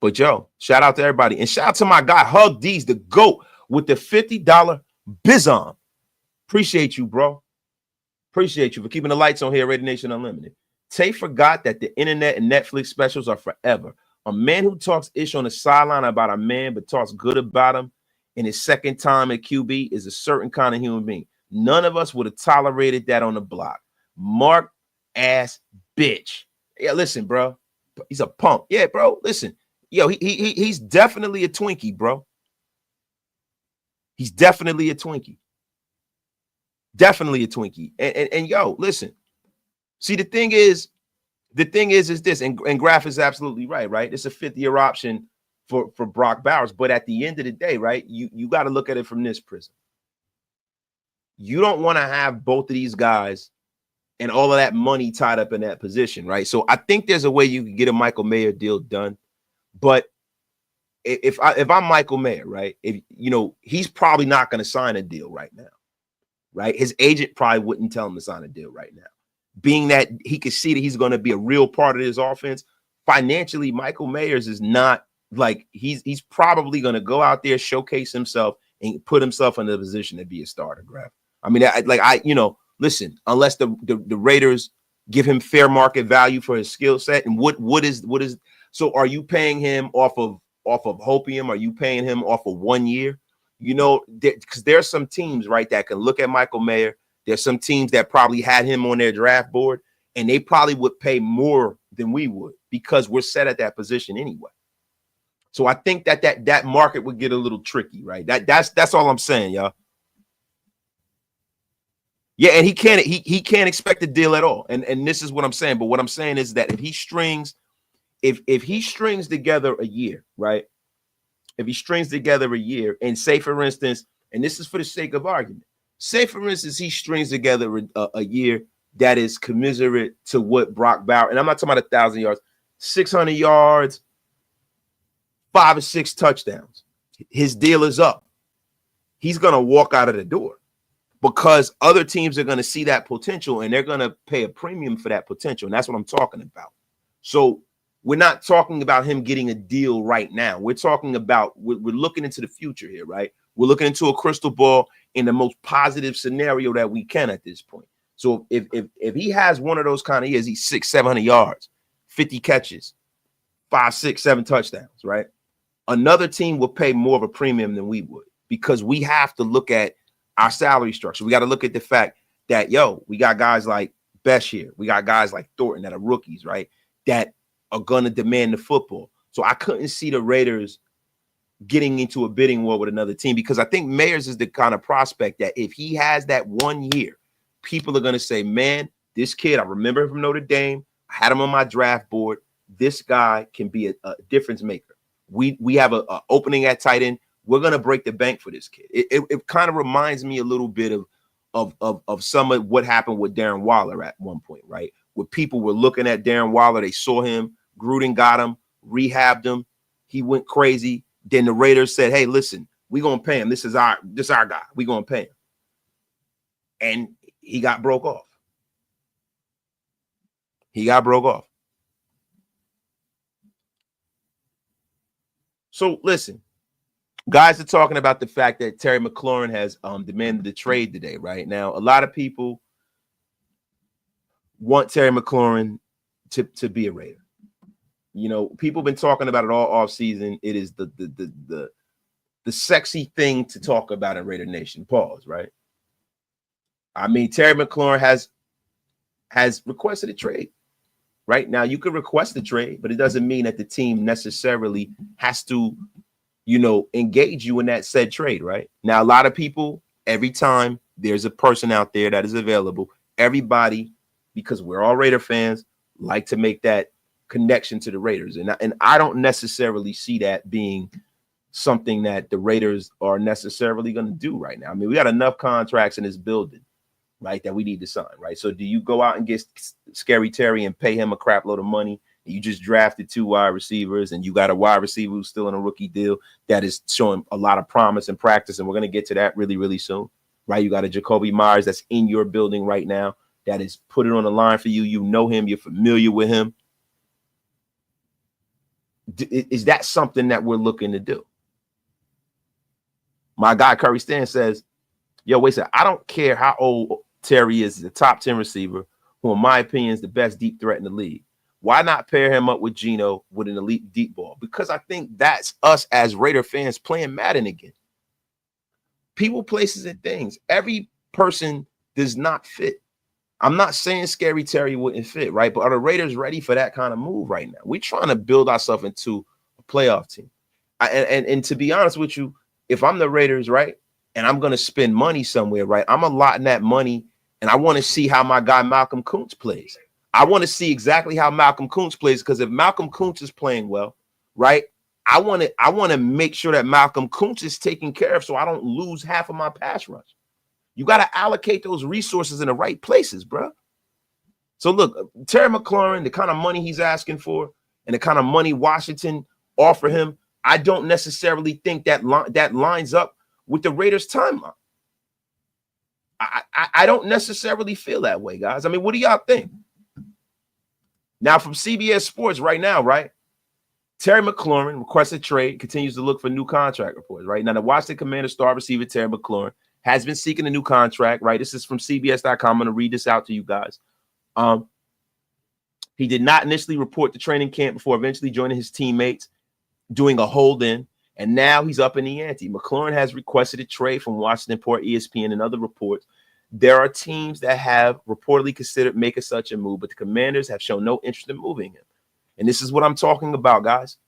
But, yo, shout out to everybody. And shout out to my guy, Hug D's, the GOAT, with the $50 Bizon. Appreciate you, bro. Appreciate you for keeping the lights on here, Raider Nation Unlimited. Tay forgot that the internet and Netflix specials are forever. A man who talks ish on the sideline about a man but talks good about him in his second time at QB is a certain kind of human being. None of us would have tolerated that on the block. Mark ass bitch. Yeah, listen, bro. He's a punk. Yeah, bro. Listen. Yo, he's definitely a Twinkie, bro. He's definitely a Twinkie. Definitely a Twinkie. And yo, listen. See, the thing is this, and Graf is absolutely right? It's a 5th-year option for Brock Bowers. But at the end of the day, right, you got to look at it from this prism. You don't want to have both of these guys and all of that money tied up in that position, right? So I think there's a way you can get a Michael Mayer deal done. But if I'm Michael Mayer, right, if you know, he's probably not going to sign a deal right now, right? His agent probably wouldn't tell him to sign a deal right now. Being that he could see that he's going to be a real part of his offense financially, Michael Mayers is not like he's probably going to go out there, showcase himself, and put himself in a position to be a starter. Grab. I mean, listen, unless the Raiders give him fair market value for his skill set, and what is so are you paying him off of hopium? Are you paying him off of 1 year? Because there's some teams, right, that can look at Michael Mayer. There's some teams that probably had him on their draft board, and they probably would pay more than we would because we're set at that position anyway. So I think that market would get a little tricky, right? That's all I'm saying, y'all. Yeah, and he can't expect a deal at all. And this is what I'm saying. But what I'm saying is that if he strings together a year, right? If he strings together a year, and say for instance, and this is for the sake of argument, say for instance he strings together a year that is commensurate to what Brock Bowers, and I'm not talking about 1,000 yards, 600 yards, 5 or 6 touchdowns. His deal is up. He's gonna walk out of the door because other teams are gonna see that potential and they're gonna pay a premium for that potential, and that's what I'm talking about. So we're not talking about him getting a deal right now. We're talking about we're looking into the future here, right? We're looking into a crystal ball in the most positive scenario that we can at this point. So if he has one of those kind of years, he's 600-700 yards, 50 catches, 5, 6, 7 touchdowns, right? Another team will pay more of a premium than we would because we have to look at our salary structure. We got to look at the fact that, we got guys like Besh here. We got guys like Thornton that are rookies, right? That are going to demand the football. So I couldn't see the Raiders getting into a bidding war with another team because I think Myers is the kind of prospect that if he has that 1 year, people are going to say, man, this kid, I remember him from Notre Dame. I had him on my draft board. This guy can be a difference maker. We have a opening at tight end. We're going to break the bank for this kid. It kind of reminds me a little bit of some of what happened with Darren Waller at one point, right? Where people were looking at Darren Waller. They saw him. Gruden got him, rehabbed him. He went crazy. Then the Raiders said, hey, listen, we're going to pay him. This is our guy. We're going to pay him. And he got broke off. So listen, guys are talking about the fact that Terry McLaurin has demanded a trade today, right? Now, a lot of people want Terry McLaurin to be a Raider. People have been talking about it all offseason. It is the sexy thing to talk about in Raider Nation. Pause, right? I mean, Terry McLaurin has requested a trade. Right now, you could request a trade, but it doesn't mean that the team necessarily has to, engage you in that said trade. Right now, a lot of people, every time there's a person out there that is available, everybody, because we're all Raider fans, like to make that connection to the Raiders, and I don't necessarily see that being something that the Raiders are necessarily going to do right now. I mean, we got enough contracts in this building, right, that we need to sign, right? So do you go out and get Scary Terry and pay him a crap load of money? You just drafted 2 wide receivers and you got a wide receiver who's still in a rookie deal that is showing a lot of promise in practice, and we're going to get to that really, really soon, right? You got a Jacoby Myers that's in your building right now that is put it on the line for you. You know him. You're familiar with him. Is that something that we're looking to do? My guy Curry Stan says, wait a second, I don't care how old Terry is, the top 10 receiver, who in my opinion is the best deep threat in the league. Why not pair him up with Geno with an elite deep ball? Because I think that's us as Raider fans playing Madden again. People, places, and things. Every person does not fit. I'm not saying Scary Terry wouldn't fit, right? But are the Raiders ready for that kind of move right now? We're trying to build ourselves into a playoff team. And to be honest with you, if I'm the Raiders, right, and I'm going to spend money somewhere, right, I'm allotting that money, and I want to see how my guy Malcolm Kuntz plays. I want to see exactly how Malcolm Kuntz plays, because if Malcolm Kuntz is playing well, right, I want to make sure that Malcolm Kuntz is taken care of so I don't lose half of my pass rush. You got to allocate those resources in the right places, bro. So look, Terry McLaurin, the kind of money he's asking for and the kind of money Washington offer him, I don't necessarily think that lines up with the Raiders' timeline. I don't necessarily feel that way, guys. I mean, what do y'all think? Now, from CBS Sports right now, right? Terry McLaurin requested trade, continues to look for new contract reports, right? Now, the Washington Commanders star receiver Terry McLaurin has been seeking a new contract, right? This is from CBS.com. I'm going to read this out to you guys. He did not initially report to training camp before eventually joining his teammates, doing a hold-in, and now he's up in the ante. McLaurin has requested a trade from Washington Post, ESPN, and other reports. There are teams that have reportedly considered making such a move, but the Commanders have shown no interest in moving him. And this is what I'm talking about, guys.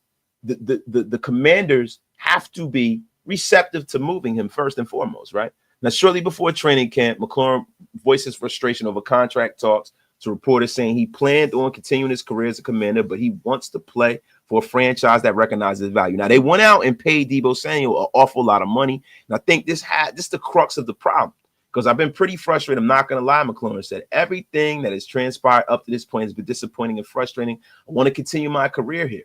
The Commanders have to be receptive to moving him first and foremost, right? Now, shortly before training camp, McLaurin voiced his frustration over contract talks to reporters, saying he planned on continuing his career as a Commander, but he wants to play for a franchise that recognizes his value. Now, they went out and paid Deebo Samuel an awful lot of money, and I think this is the crux of the problem, because I've been pretty frustrated. I'm not going to lie, McLaurin said. Everything that has transpired up to this point has been disappointing and frustrating. I want to continue my career here.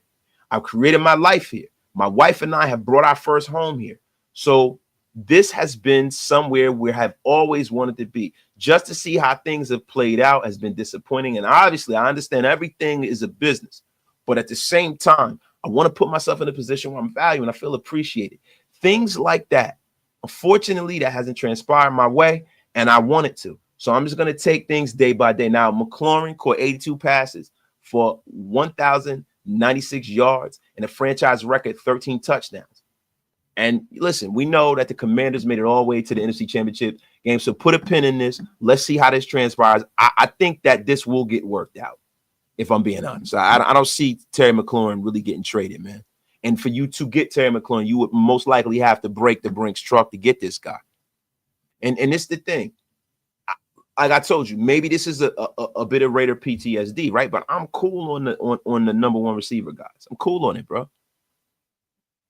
I've created my life here. My wife and I have brought our first home here. So this has been somewhere we have always wanted to be. Just to see how things have played out has been disappointing. And obviously, I understand everything is a business. But at the same time, I want to put myself in a position where I'm valued and I feel appreciated. Things like that. Unfortunately, that hasn't transpired my way, and I want it to. So I'm just going to take things day by day. Now, McLaurin caught 82 passes for 1,096 yards and a franchise record 13 touchdowns. And listen, we know that the Commanders made it all the way to the NFC Championship game. So put a pin in this. Let's see how this transpires. I think that this will get worked out, if I'm being honest. I don't see Terry McLaurin really getting traded, man. And for you to get Terry McLaurin, you would most likely have to break the Brinks truck to get this guy. And it's the thing. Like I told you, maybe this is a bit of Raider PTSD, right? But I'm cool on the number one receiver, guys. I'm cool on it, bro.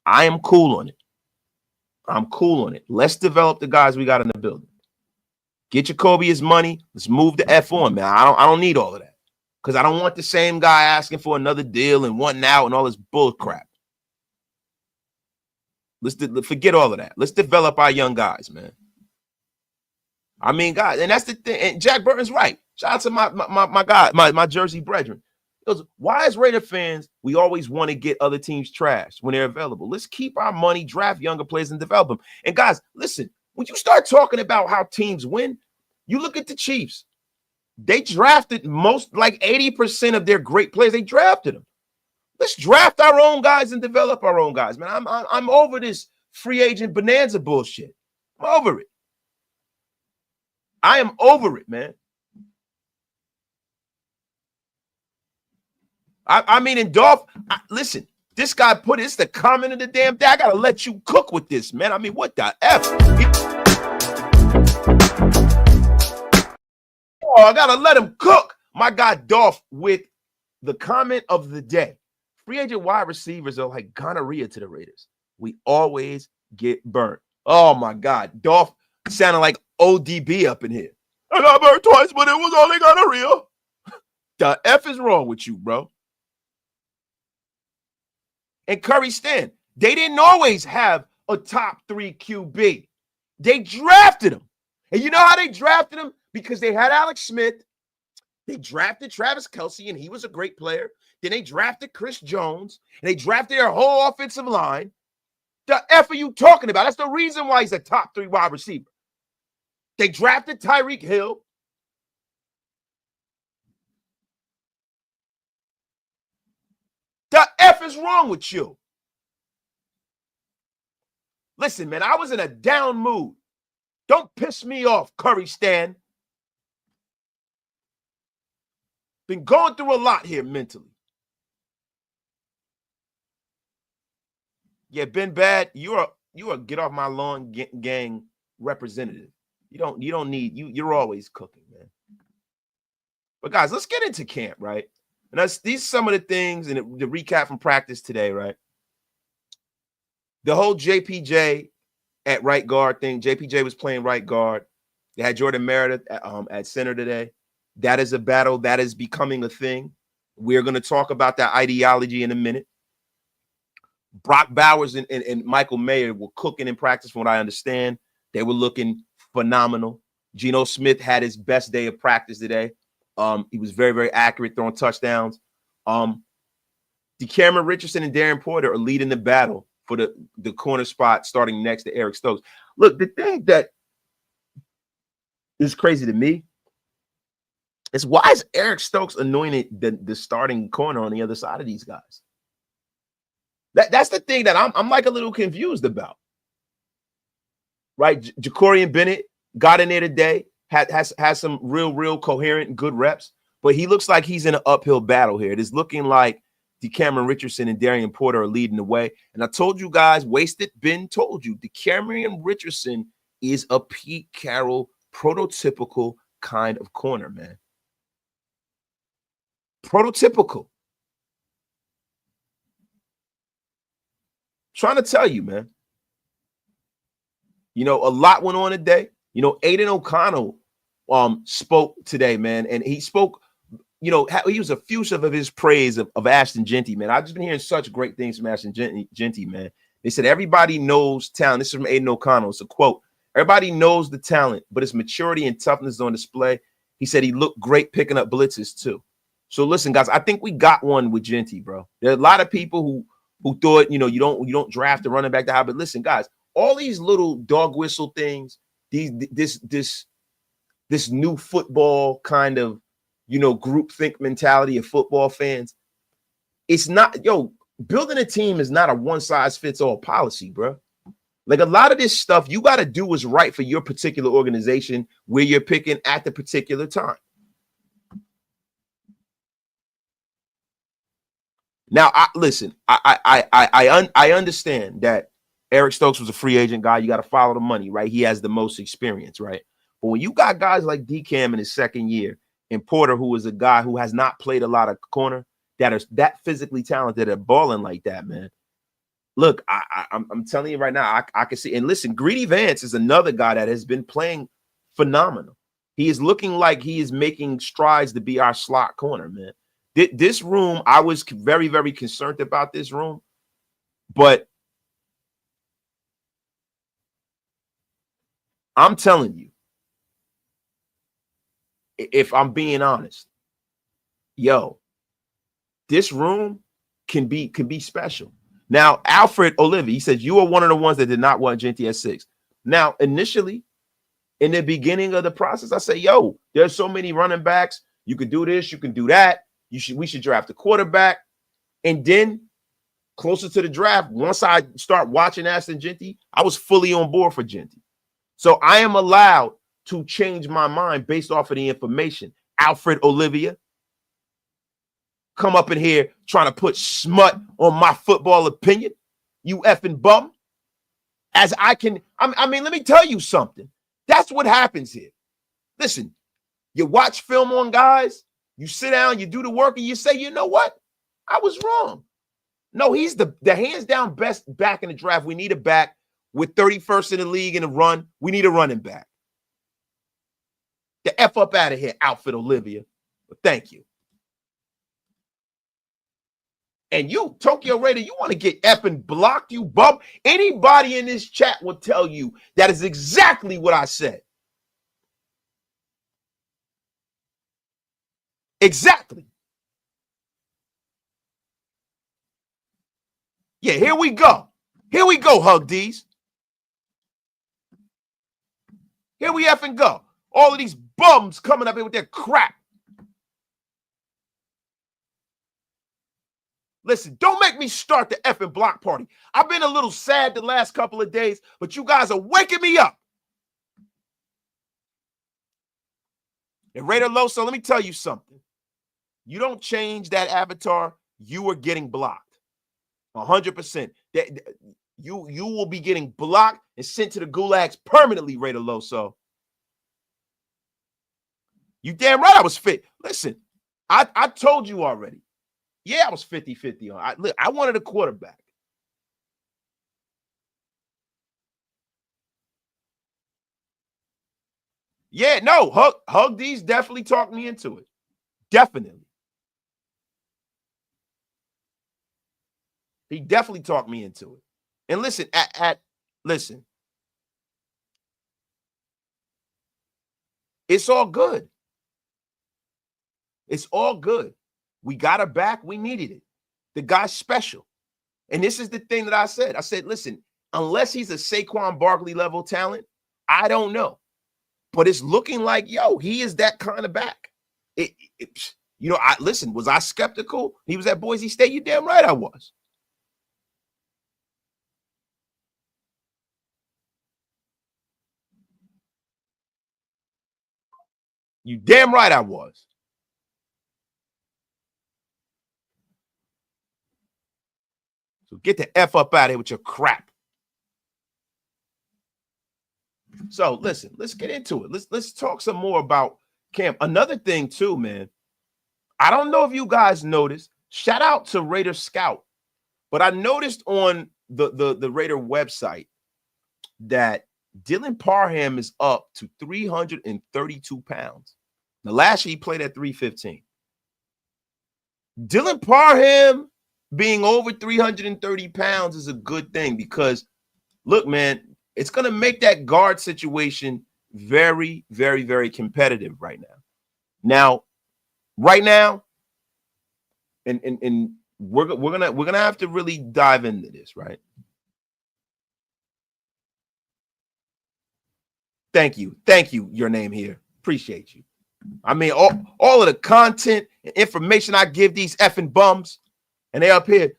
I am cool on it. I'm cool on it. Let's develop the guys we got in the building. Get Jacoby his money. Let's move the F on, man. I don't need all of that, because I don't want the same guy asking for another deal and wanting out and all this bull crap. Let's forget all of that. Let's develop our young guys, man. I mean, guys, and that's the thing. And Jack Burton's right. Shout out to my guy, my Jersey brethren. He goes, why as Raider fans, we always want to get other teams trashed when they're available? Let's keep our money, draft younger players, and develop them. And guys, listen, when you start talking about how teams win, you look at the Chiefs. They drafted like 80% of their great players. They drafted them. Let's draft our own guys and develop our own guys, man. I'm over this free agent bonanza bullshit. I'm over it. I am over it, man. I mean, in Dolph, listen, this guy it's the comment of the damn day. I got to let you cook with this, man. I mean, what the F? Oh, I got to let him cook. My guy Dolph with the comment of the day. Free agent wide receivers are like gonorrhea to the Raiders. We always get burnt. Oh, my God. Dolph sounded like ODB up in here. I got burnt twice, but it was only gonorrhea. The F is wrong with you, bro. And Curry Stan, they didn't always have a top 3 QB. They drafted him. And you know how they drafted him? Because they had Alex Smith. They drafted Travis Kelce, and he was a great player. Then they drafted Chris Jones, and they drafted their whole offensive line. The F are you talking about? That's the reason why he's a top 3 wide receiver. They drafted Tyreek Hill. The F is wrong with you. Listen, man, I was in a down mood. Don't piss me off, Curry Stan. Been going through a lot here mentally. Yeah, Ben Bad, you're a get off my lawn gang representative. You don't need you're always cooking, man. But guys, let's get into camp, right? And these are some of the things, and the recap from practice today, right? The whole JPJ at right guard thing. JPJ was playing right guard. They had Jordan Meredith at center today. That is a battle that is becoming a thing. We're going to talk about that ideology in a minute. Brock Bowers and Michael Mayer were cooking in practice, from what I understand. They were looking phenomenal. Geno Smith had his best day of practice today. He was very, very accurate, throwing touchdowns. DeCameron Richardson and Darren Porter are leading the battle for the corner spot, starting next to Eric Stokes. Look, the thing that is crazy to me is why is Eric Stokes anointed the starting corner on the other side of these guys? That's the thing that I'm like a little confused about. Right? Jacorian Bennett got in there today, has some real coherent, good reps, but he looks like he's in an uphill battle here. It is looking like DeCameron Richardson and Darian Porter are leading the way. And I told you guys, Wasted Ben told you, DeCameron Richardson is a Pete Carroll prototypical kind of corner, man. Prototypical. Trying to tell you, man. You know, a lot went on today. You know, Aiden O'Connell spoke today, man, and he spoke, you know, he was effusive of his praise of Ashton Jeanty, man. I've just been hearing such great things from Ashton Jeanty, man. They said everybody knows talent. This is from Aiden O'Connell. It's a quote. Everybody knows the talent, but his maturity and toughness is on display. He said he looked great picking up blitzes too. So listen, guys, I think we got one with Jeanty, bro. There are a lot of people who thought, you know, you don't draft a running back to high, but listen, guys, all these little dog whistle things, this new football kind of, you know, group think mentality of football fans. It's not, building a team is not a one size fits all policy, bro. Like a lot of this stuff you got to do what's right for your particular organization where you're picking at the particular time. Now, I understand that Eric Stokes was a free agent guy. You got to follow the money, right? He has the most experience, right? But when you got guys like DCam in his second year and Porter, who is a guy who has not played a lot of corner, that are that physically talented at balling like that, man. Look, I'm telling you right now, I can see. And listen, Greedy Vance is another guy that has been playing phenomenal. He is looking like he is making strides to be our slot corner, man. This room, I was very, very concerned about this room, but I'm telling you, if I'm being honest, this room can be special. Now, Alfred Olivia, he says, you are one of the ones that did not want Jeanty at 6. Now, initially, in the beginning of the process, I say, there's so many running backs. You can do this, you can do that. We should draft a quarterback. And then closer to the draft, once I start watching Ashton Jeanty, I was fully on board for Jeanty. So I am allowed to change my mind based off of the information. Alfred Olivia, come up in here trying to put smut on my football opinion, you effing bum. As I mean, let me tell you something. That's what happens here. Listen, you watch film on guys, you sit down, you do the work, and you say, you know what? I was wrong. No, he's the hands down best back in the draft. We need a back with 31st in the league in the run. We need a running back. The F up out of here, Alfred Olivia. But thank you. And you, Tokyo Raider, you want to get effing blocked, you bum? Anybody in this chat will tell you that is exactly what I said. Exactly. Yeah, here we go. Here we go, Hug D's. Here we effing go. All of these bums coming up here with their crap. Listen, don't make me start the effing block party. I've been a little sad the last couple of days, but you guys are waking me up. And Raider Loso, let me tell you something. You don't change that avatar, you are getting blocked. 100%. You will be getting blocked and sent to the gulags permanently, Raider Loso. You damn right I was fit. Listen, I told you already. Yeah, I was 50-50 on. Look, I wanted a quarterback. Yeah, no, Hug D's definitely talked me into it. Definitely. He definitely talked me into it. And listen, listen. It's all good. It's all good. We got her back. We needed it. The guy's special. And this is the thing that I said. I said, listen, unless he's a Saquon Barkley level talent, I don't know. But it's looking like, yo, he is that kind of back. Listen, was I skeptical? He was at Boise State. You damn right I was. You damn right I was. So get the F up out of here with your crap. So listen, let's get into it. Let's talk some more about Cam. Another thing too, man. I don't know if you guys noticed. Shout out to Raider Scout, but I noticed on the Raider website that Dylan Parham is up to 332 pounds. Now, last year he played at 315. Dylan Parham being over 330 pounds is a good thing because, look, man, it's going to make that guard situation very, very, very competitive right now. Right now, and we're gonna have to really dive into this, right? Thank you, your name here. Appreciate you. I mean, all of the content and information I give these effing bums, and they up here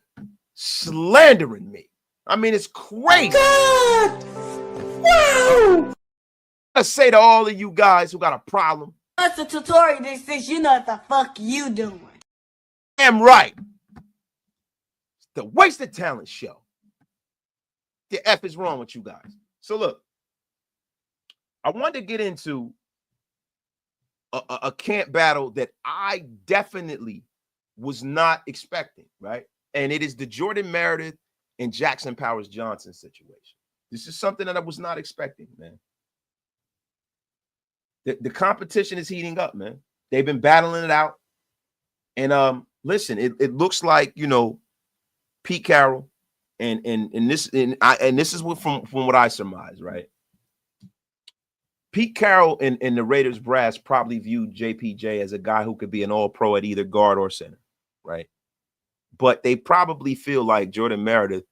slandering me. I mean, it's crazy. God! Wow! I say to all of you guys who got a problem. That's a tutorial that says you know what the fuck you doing. Damn right. It's the Wasted Talent Show. The F is wrong with you guys. So look, I wanted to get into a camp battle that I definitely was not expecting, right? And it is the Jordan Meredith and Jackson Powers Johnson situation. This is something that I was not expecting, man. The competition is heating up, man. They've been battling it out. And listen, it looks like, Pete Carroll and this is from what I surmise, right? Pete Carroll and the Raiders brass probably viewed JPJ as a guy who could be an all-pro at either guard or center, right? But they probably feel like Jordan Meredith,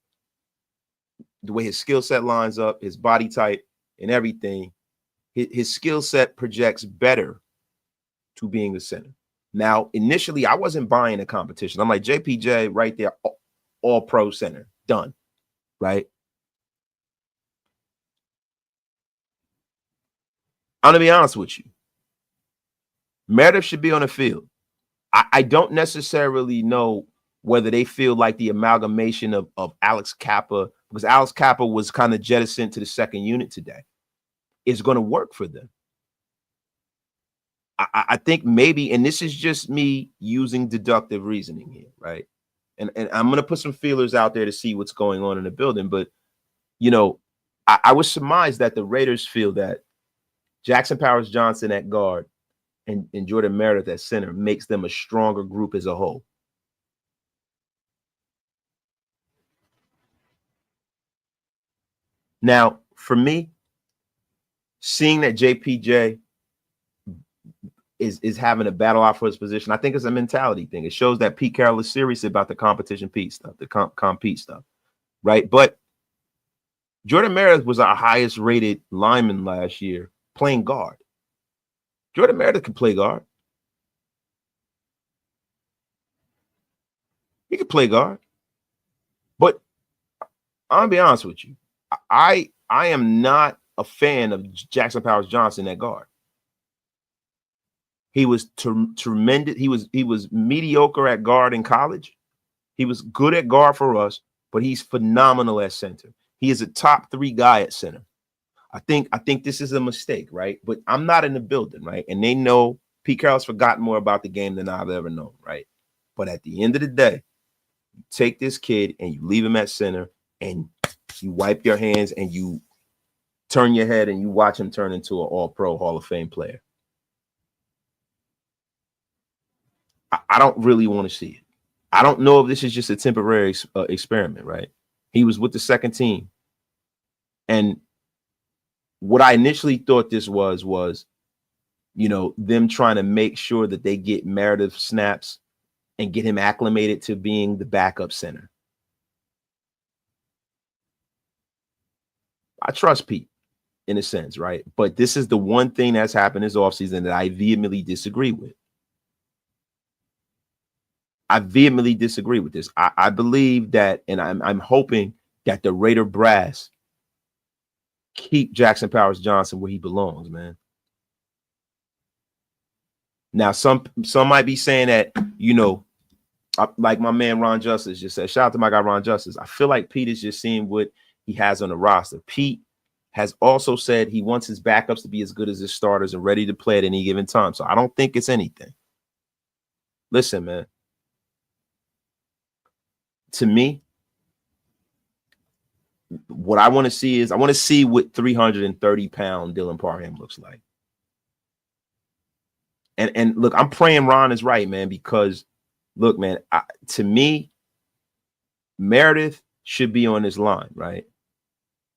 the way his skill set lines up, his body type and everything, his skill set projects better to being a center. Now, initially, I wasn't buying the competition. I'm like, JPJ right there, all-pro center, done, right? I'm going to be honest with you. Meredith should be on the field. I don't necessarily know whether they feel like the amalgamation of Alex Kappa, because Alex Kappa was kind of jettisoned to the second unit today, is going to work for them. I think maybe, and this is just me using deductive reasoning here, right? And I'm going to put some feelers out there to see what's going on in the building. But, I was surmised that the Raiders feel that Jackson Powers Johnson at guard and Jordan Meredith at center makes them a stronger group as a whole. Now, for me, seeing that JPJ is having a battle out for his position, I think it's a mentality thing. It shows that Pete Carroll is serious about the competition Pete stuff, the compete stuff, right? But Jordan Meredith was our highest rated lineman last year playing guard. Jordan Meredith can play guard. He could play guard. But I'm going to be honest with you. I am not a fan of Jackson Powers Johnson at guard. He was tremendous. He was mediocre at guard in college. He was good at guard for us, but he's phenomenal at center. He is a top 3 guy at center. I think this is a mistake, right? But I'm not in the building, right? And they know Pete Carroll's forgotten more about the game than I've ever known, right? But at the end of the day, you take this kid and you leave him at center and you wipe your hands and you turn your head and you watch him turn into an all-pro Hall of Fame player. I don't really want to see it. I don't know if this is just a temporary experiment, right? He was with the second team. And what I initially thought this was, them trying to make sure that they get Meredith snaps and get him acclimated to being the backup center. I trust Pete. in a sense, right? But this is the one thing that's happened this offseason that I vehemently disagree with. I vehemently disagree with this. I believe that, and I'm hoping that the Raider brass keep Jackson Powers Johnson where he belongs, man. Now, some might be saying that, you know, like my man Ron Justice just said, shout out to my guy Ron Justice. I feel like Pete is just seeing what he has on the roster. Pete has also said he wants his backups to be as good as his starters and ready to play at any given time. So I don't think it's anything. Listen, man. To me, what I want to see is I want to see what 330-pound Dylan Parham looks like. And look, I'm praying Ron is right, man, because look, man, to me, Meredith should be on this line, right?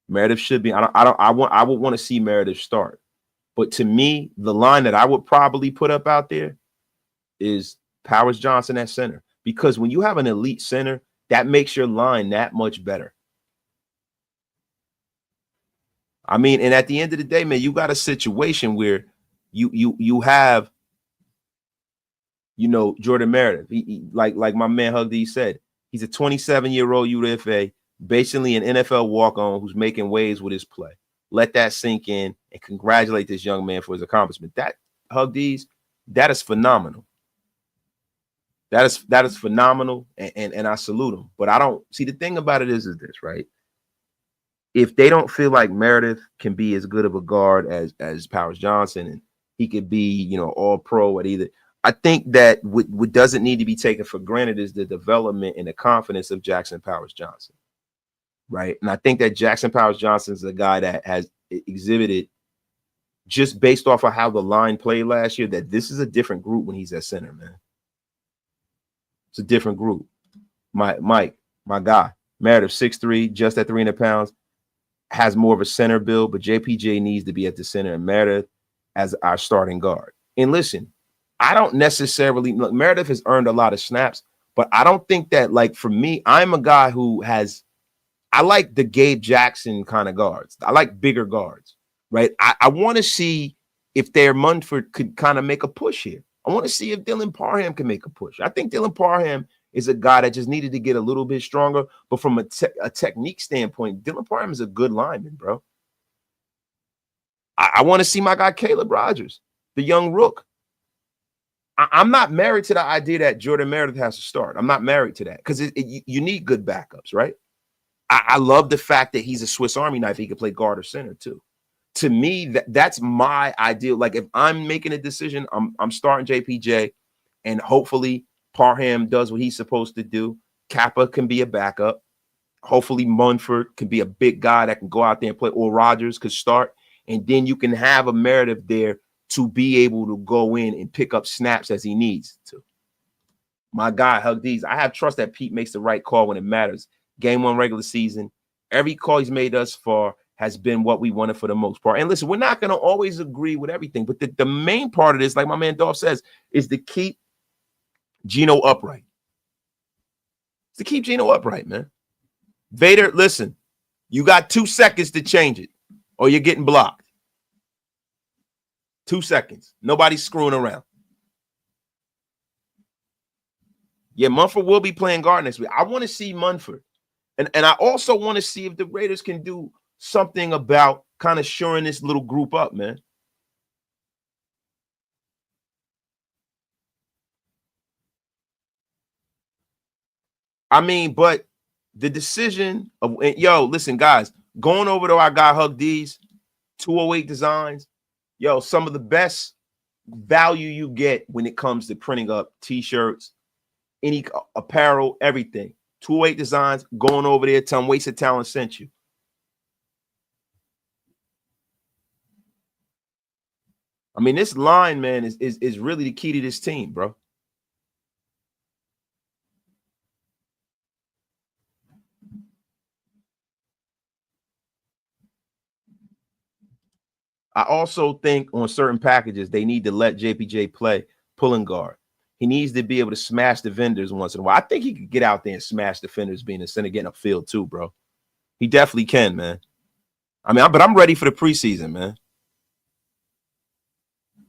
Meredith should be. I would want to see Meredith start. But to me, the line that I would probably put up out there is Powers Johnson at center. Because when you have an elite center, that makes your line that much better. I mean, and at the end of the day, man, you got a situation where you have, you know, Jordan Meredith. He like my man Huggy said, he's a 27-year-old UDFA, basically an NFL walk-on who's making waves with his play. Let that sink in and congratulate this young man for his accomplishment. That Huggies, that is phenomenal. That is phenomenal, and I salute him. But I don't see, the thing about it is this, right? If they don't feel like Meredith can be as good of a guard as Powers Johnson, and he could be, you know, all pro at either, I think that what doesn't need to be taken for granted is the development and the confidence of Jackson Powers Johnson, right? And I think that Jackson Powers Johnson is a guy that has exhibited, just based off of how the line played last year, that this is a different group when he's at center, man. It's a different group. Mike, my guy, Meredith, 6'3", just at 300 pounds, has more of a center build, but JPJ needs to be at the center and Meredith as our starting guard. And listen, I don't necessarily look, Meredith has earned a lot of snaps, but I don't think that, like, for me, I'm a guy who I like the Gabe Jackson kind of guards. I like bigger guards, right? I want to see if their Munford could kind of make a push here. I want to see if Dylan Parham can make a push. I think Dylan Parham is a guy that just needed to get a little bit stronger, but from a technique standpoint, Dylan Parham is a good lineman, bro. I want to see my guy Caleb Rogers, the young rook. I'm not married to the idea that Jordan Meredith has to start. I'm not married to that because you need good backups, right? I love the fact that he's a Swiss Army knife. He can play guard or center too. To me, that's my ideal. Like, if I'm making a decision, I'm starting JPJ, and hopefully Parham does what he's supposed to do. Kappa can be a backup. Hopefully Munford can be a big guy that can go out there and play, or Rogers could start. And then you can have a Meredith there to be able to go in and pick up snaps as he needs to. My guy, Huggies, I have trust that Pete makes the right call when it matters. Game 1 regular season, every call he's made thus far has been what we wanted for the most part. And listen, we're not going to always agree with everything, but the main part of this, like my man Dolph says, is to keep Geno upright. It's to keep Geno upright, man. Vader, listen, you got 2 seconds to change it, or you're getting blocked. 2 seconds. Nobody's screwing around. Yeah, Munford will be playing guard next week. I want to see Munford. And I also want to see if the Raiders can do something about kind of shoring this little group up, man. I mean, but the decision of, yo, listen, guys, going over to our guy Hug D's 208 Designs, yo, some of the best value you get when it comes to printing up t-shirts, any apparel, everything. 208 Designs, going over there, tell them Wasted Talent sent you. I mean, this line, man, is really the key to this team, bro. I also think on certain packages, they need to let JPJ play pulling guard. He needs to be able to smash the vendors once in a while. I think he could get out there and smash defenders being a center, getting upfield too, bro. He definitely can, man. I mean, but I'm ready for the preseason, man.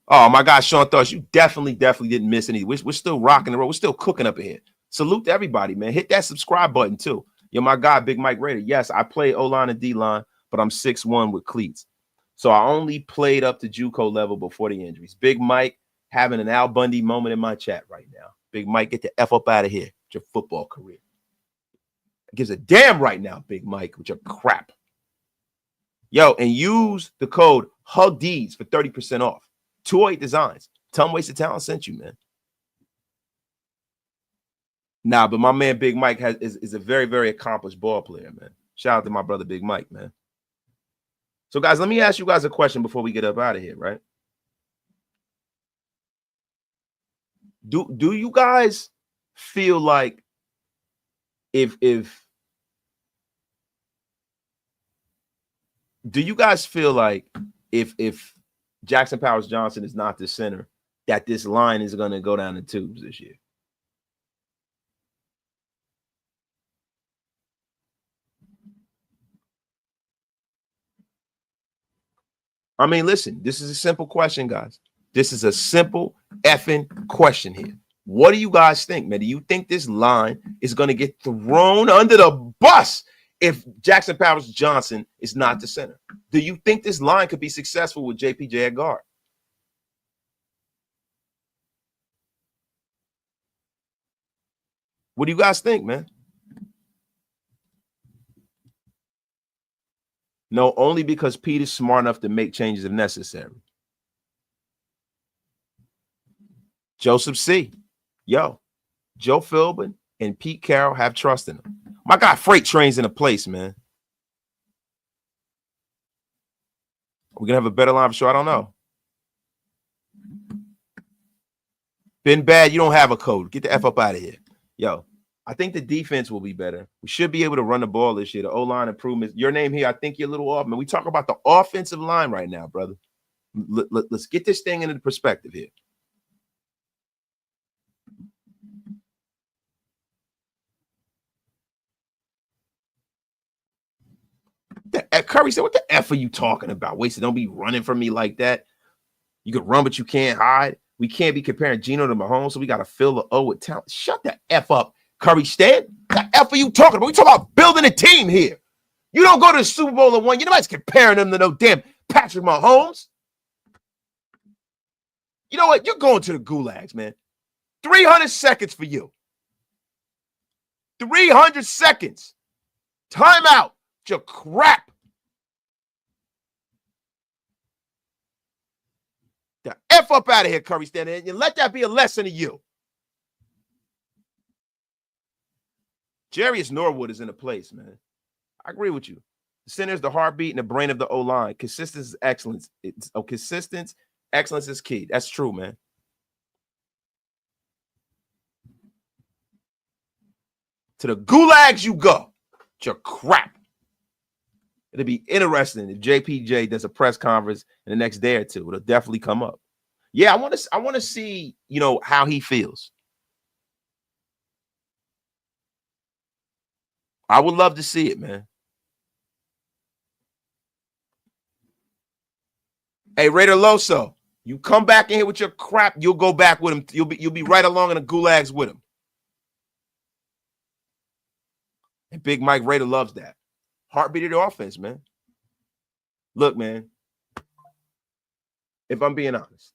Oh my God, Sean Thoughts, you definitely didn't miss any. We're still rocking the road. We're still cooking up in here. Salute to everybody, man. Hit that subscribe button too. Yo, my guy, Big Mike Raider. Yes, I play O-line and D-line, but I'm 6'1" with cleats. So I only played up to JUCO level before the injuries. Big Mike having an Al Bundy moment in my chat right now. Big Mike, get the F up out of here with your football career. It gives a damn right now, Big Mike, with your crap. Yo, and use the code HUGDEEDS for 30% off. 208 Designs. Tell them Wasted Talent sent you, man. Nah, but my man Big Mike is a very, very accomplished ball player, man. Shout out to my brother Big Mike, man. So, guys, let me ask you guys a question before we get up out of here, right? Do you guys feel like if do you guys feel like if Jackson Powers Johnson is not the center, that this line is going to go down the tubes this year? I mean, listen, this is a simple question, guys. This is a simple effing question here. What do you guys think, man? Do you think this line is going to get thrown under the bus if Jackson Powers Johnson is not the center? Do you think this line could be successful with JPJ at guard? What do you guys think, man? No, only because Pete is smart enough to make changes if necessary. Joseph C. Yo, Joe Philbin and Pete Carroll have trust in him. My guy Freight Train's in a place, man. We're going to have a better line for sure. I don't know. Been bad. You don't have a code. Get the F up out of here. Yo, I think the defense will be better. We should be able to run the ball this year. The O-line improvements. Your name here, I think you're a little off, man. We talk about the offensive line right now, brother. Let's get this thing into perspective here. Curry said, what the F are you talking about? Wasted, don't be running from me like that. You can run, but you can't hide. We can't be comparing Geno to Mahomes, so we got to fill the O with talent. Shut the F up, Curry Stan. What the F are you talking about? We talking about building a team here. You don't go to the Super Bowl and win. You nobody's comparing them to no damn Patrick Mahomes. You know what? You're going to the gulags, man. 300 seconds for you. 300 seconds. Timeout. Your crap. The F up out of here, Curry Stan, and let that be a lesson to you. Jarius Norwood is in a place, man. I agree with you. The center is the heartbeat and the brain of the O-line. Consistency is excellence. Consistent excellence is key. That's true, man. To the gulags you go. It's your crap. It'll be interesting if JPJ does a press conference in the next day or two. It'll definitely come up. Yeah, I want to see, how he feels. I would love to see it, man. Hey, Raider Loso, you come back in here with your crap, you'll go back with him. You'll be right along in the gulags with him. And Big Mike Raider loves that. Heartbeat of the offense, man. Look, man, if I'm being honest,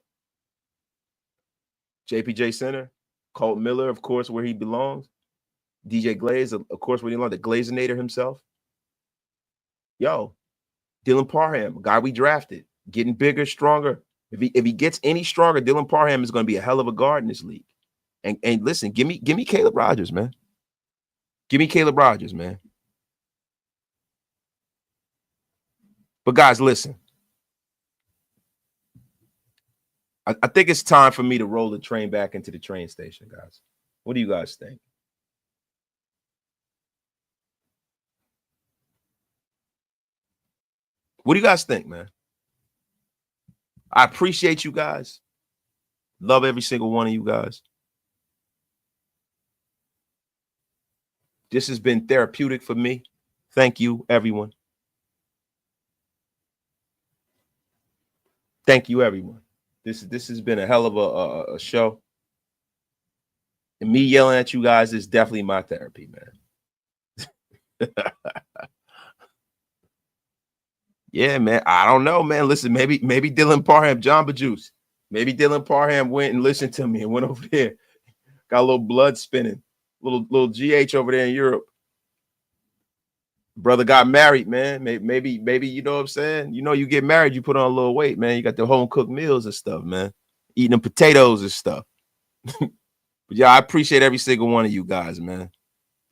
JPJ Center, Kolton Miller, of course, where he belongs. DJ Glaze, of course, where he belongs, the Glazinator himself. Yo, Dylan Parham, a guy we drafted, getting bigger, stronger. If he gets any stronger, Dylan Parham is going to be a hell of a guard in this league. And listen, give me Caleb Rogers, man. Give me Caleb Rogers, man. But guys, listen. I think it's time for me to roll the train back into the train station, guys. What do you guys think? What do you guys think, man? I appreciate you guys. Love every single one of you guys. This has been therapeutic for me. Thank you, everyone. Thank you, everyone. This has been a hell of a show. And me yelling at you guys is definitely my therapy, man. Yeah, man. I don't know, man. Listen, maybe Dylan Parham, Jamba Juice. Maybe Dylan Parham went and listened to me and went over there. Got a little blood spinning. Little GH over there in Europe. Brother got married, man. Maybe, you know what I'm saying? You know, you get married, you put on a little weight, man. You got the home cooked meals and stuff, man. Eating them potatoes and stuff. But yeah, I appreciate every single one of you guys, man.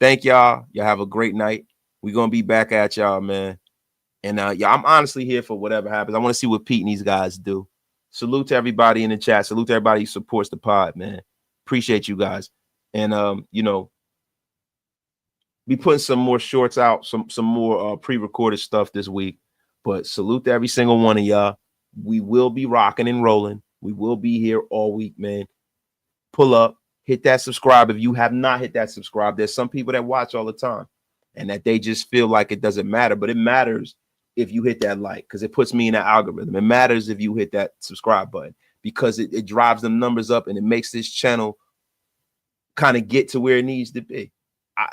Thank y'all. Y'all have a great night. We're gonna be back at y'all, man. And yeah, I'm honestly here for whatever happens. I want to see what Pete and these guys do. Salute to everybody in the chat. Salute to everybody who supports the pod, man. Appreciate you guys. And you know, be putting some more shorts out, some more pre-recorded stuff this week. But salute to every single one of y'all. We will be rocking and rolling. We will be here all week, man. Pull up, hit that subscribe. If you have not hit that subscribe, there's some people that watch all the time and that they just feel like it doesn't matter, but it matters if you hit that like, because it puts me in that algorithm. It matters if you hit that subscribe button because it drives the numbers up and it makes this channel kind of get to where it needs to be.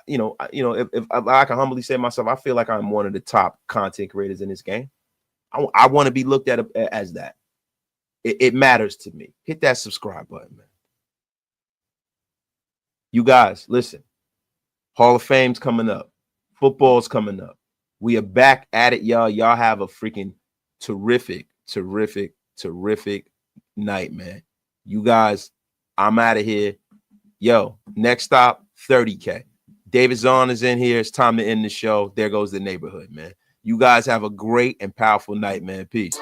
If I can humbly say myself, I feel like I'm one of the top content creators in this game. I want to be looked at as that. It matters to me. Hit that subscribe button, man. You guys, listen. Hall of Fame's coming up. Football's coming up. We are back at it, y'all. Y'all have a freaking terrific night, man. You guys, I'm out of here. Yo, next stop, 30K. David Zahn is in here. It's time to end the show. There goes the neighborhood, man. You guys have a great and powerful night, man. Peace.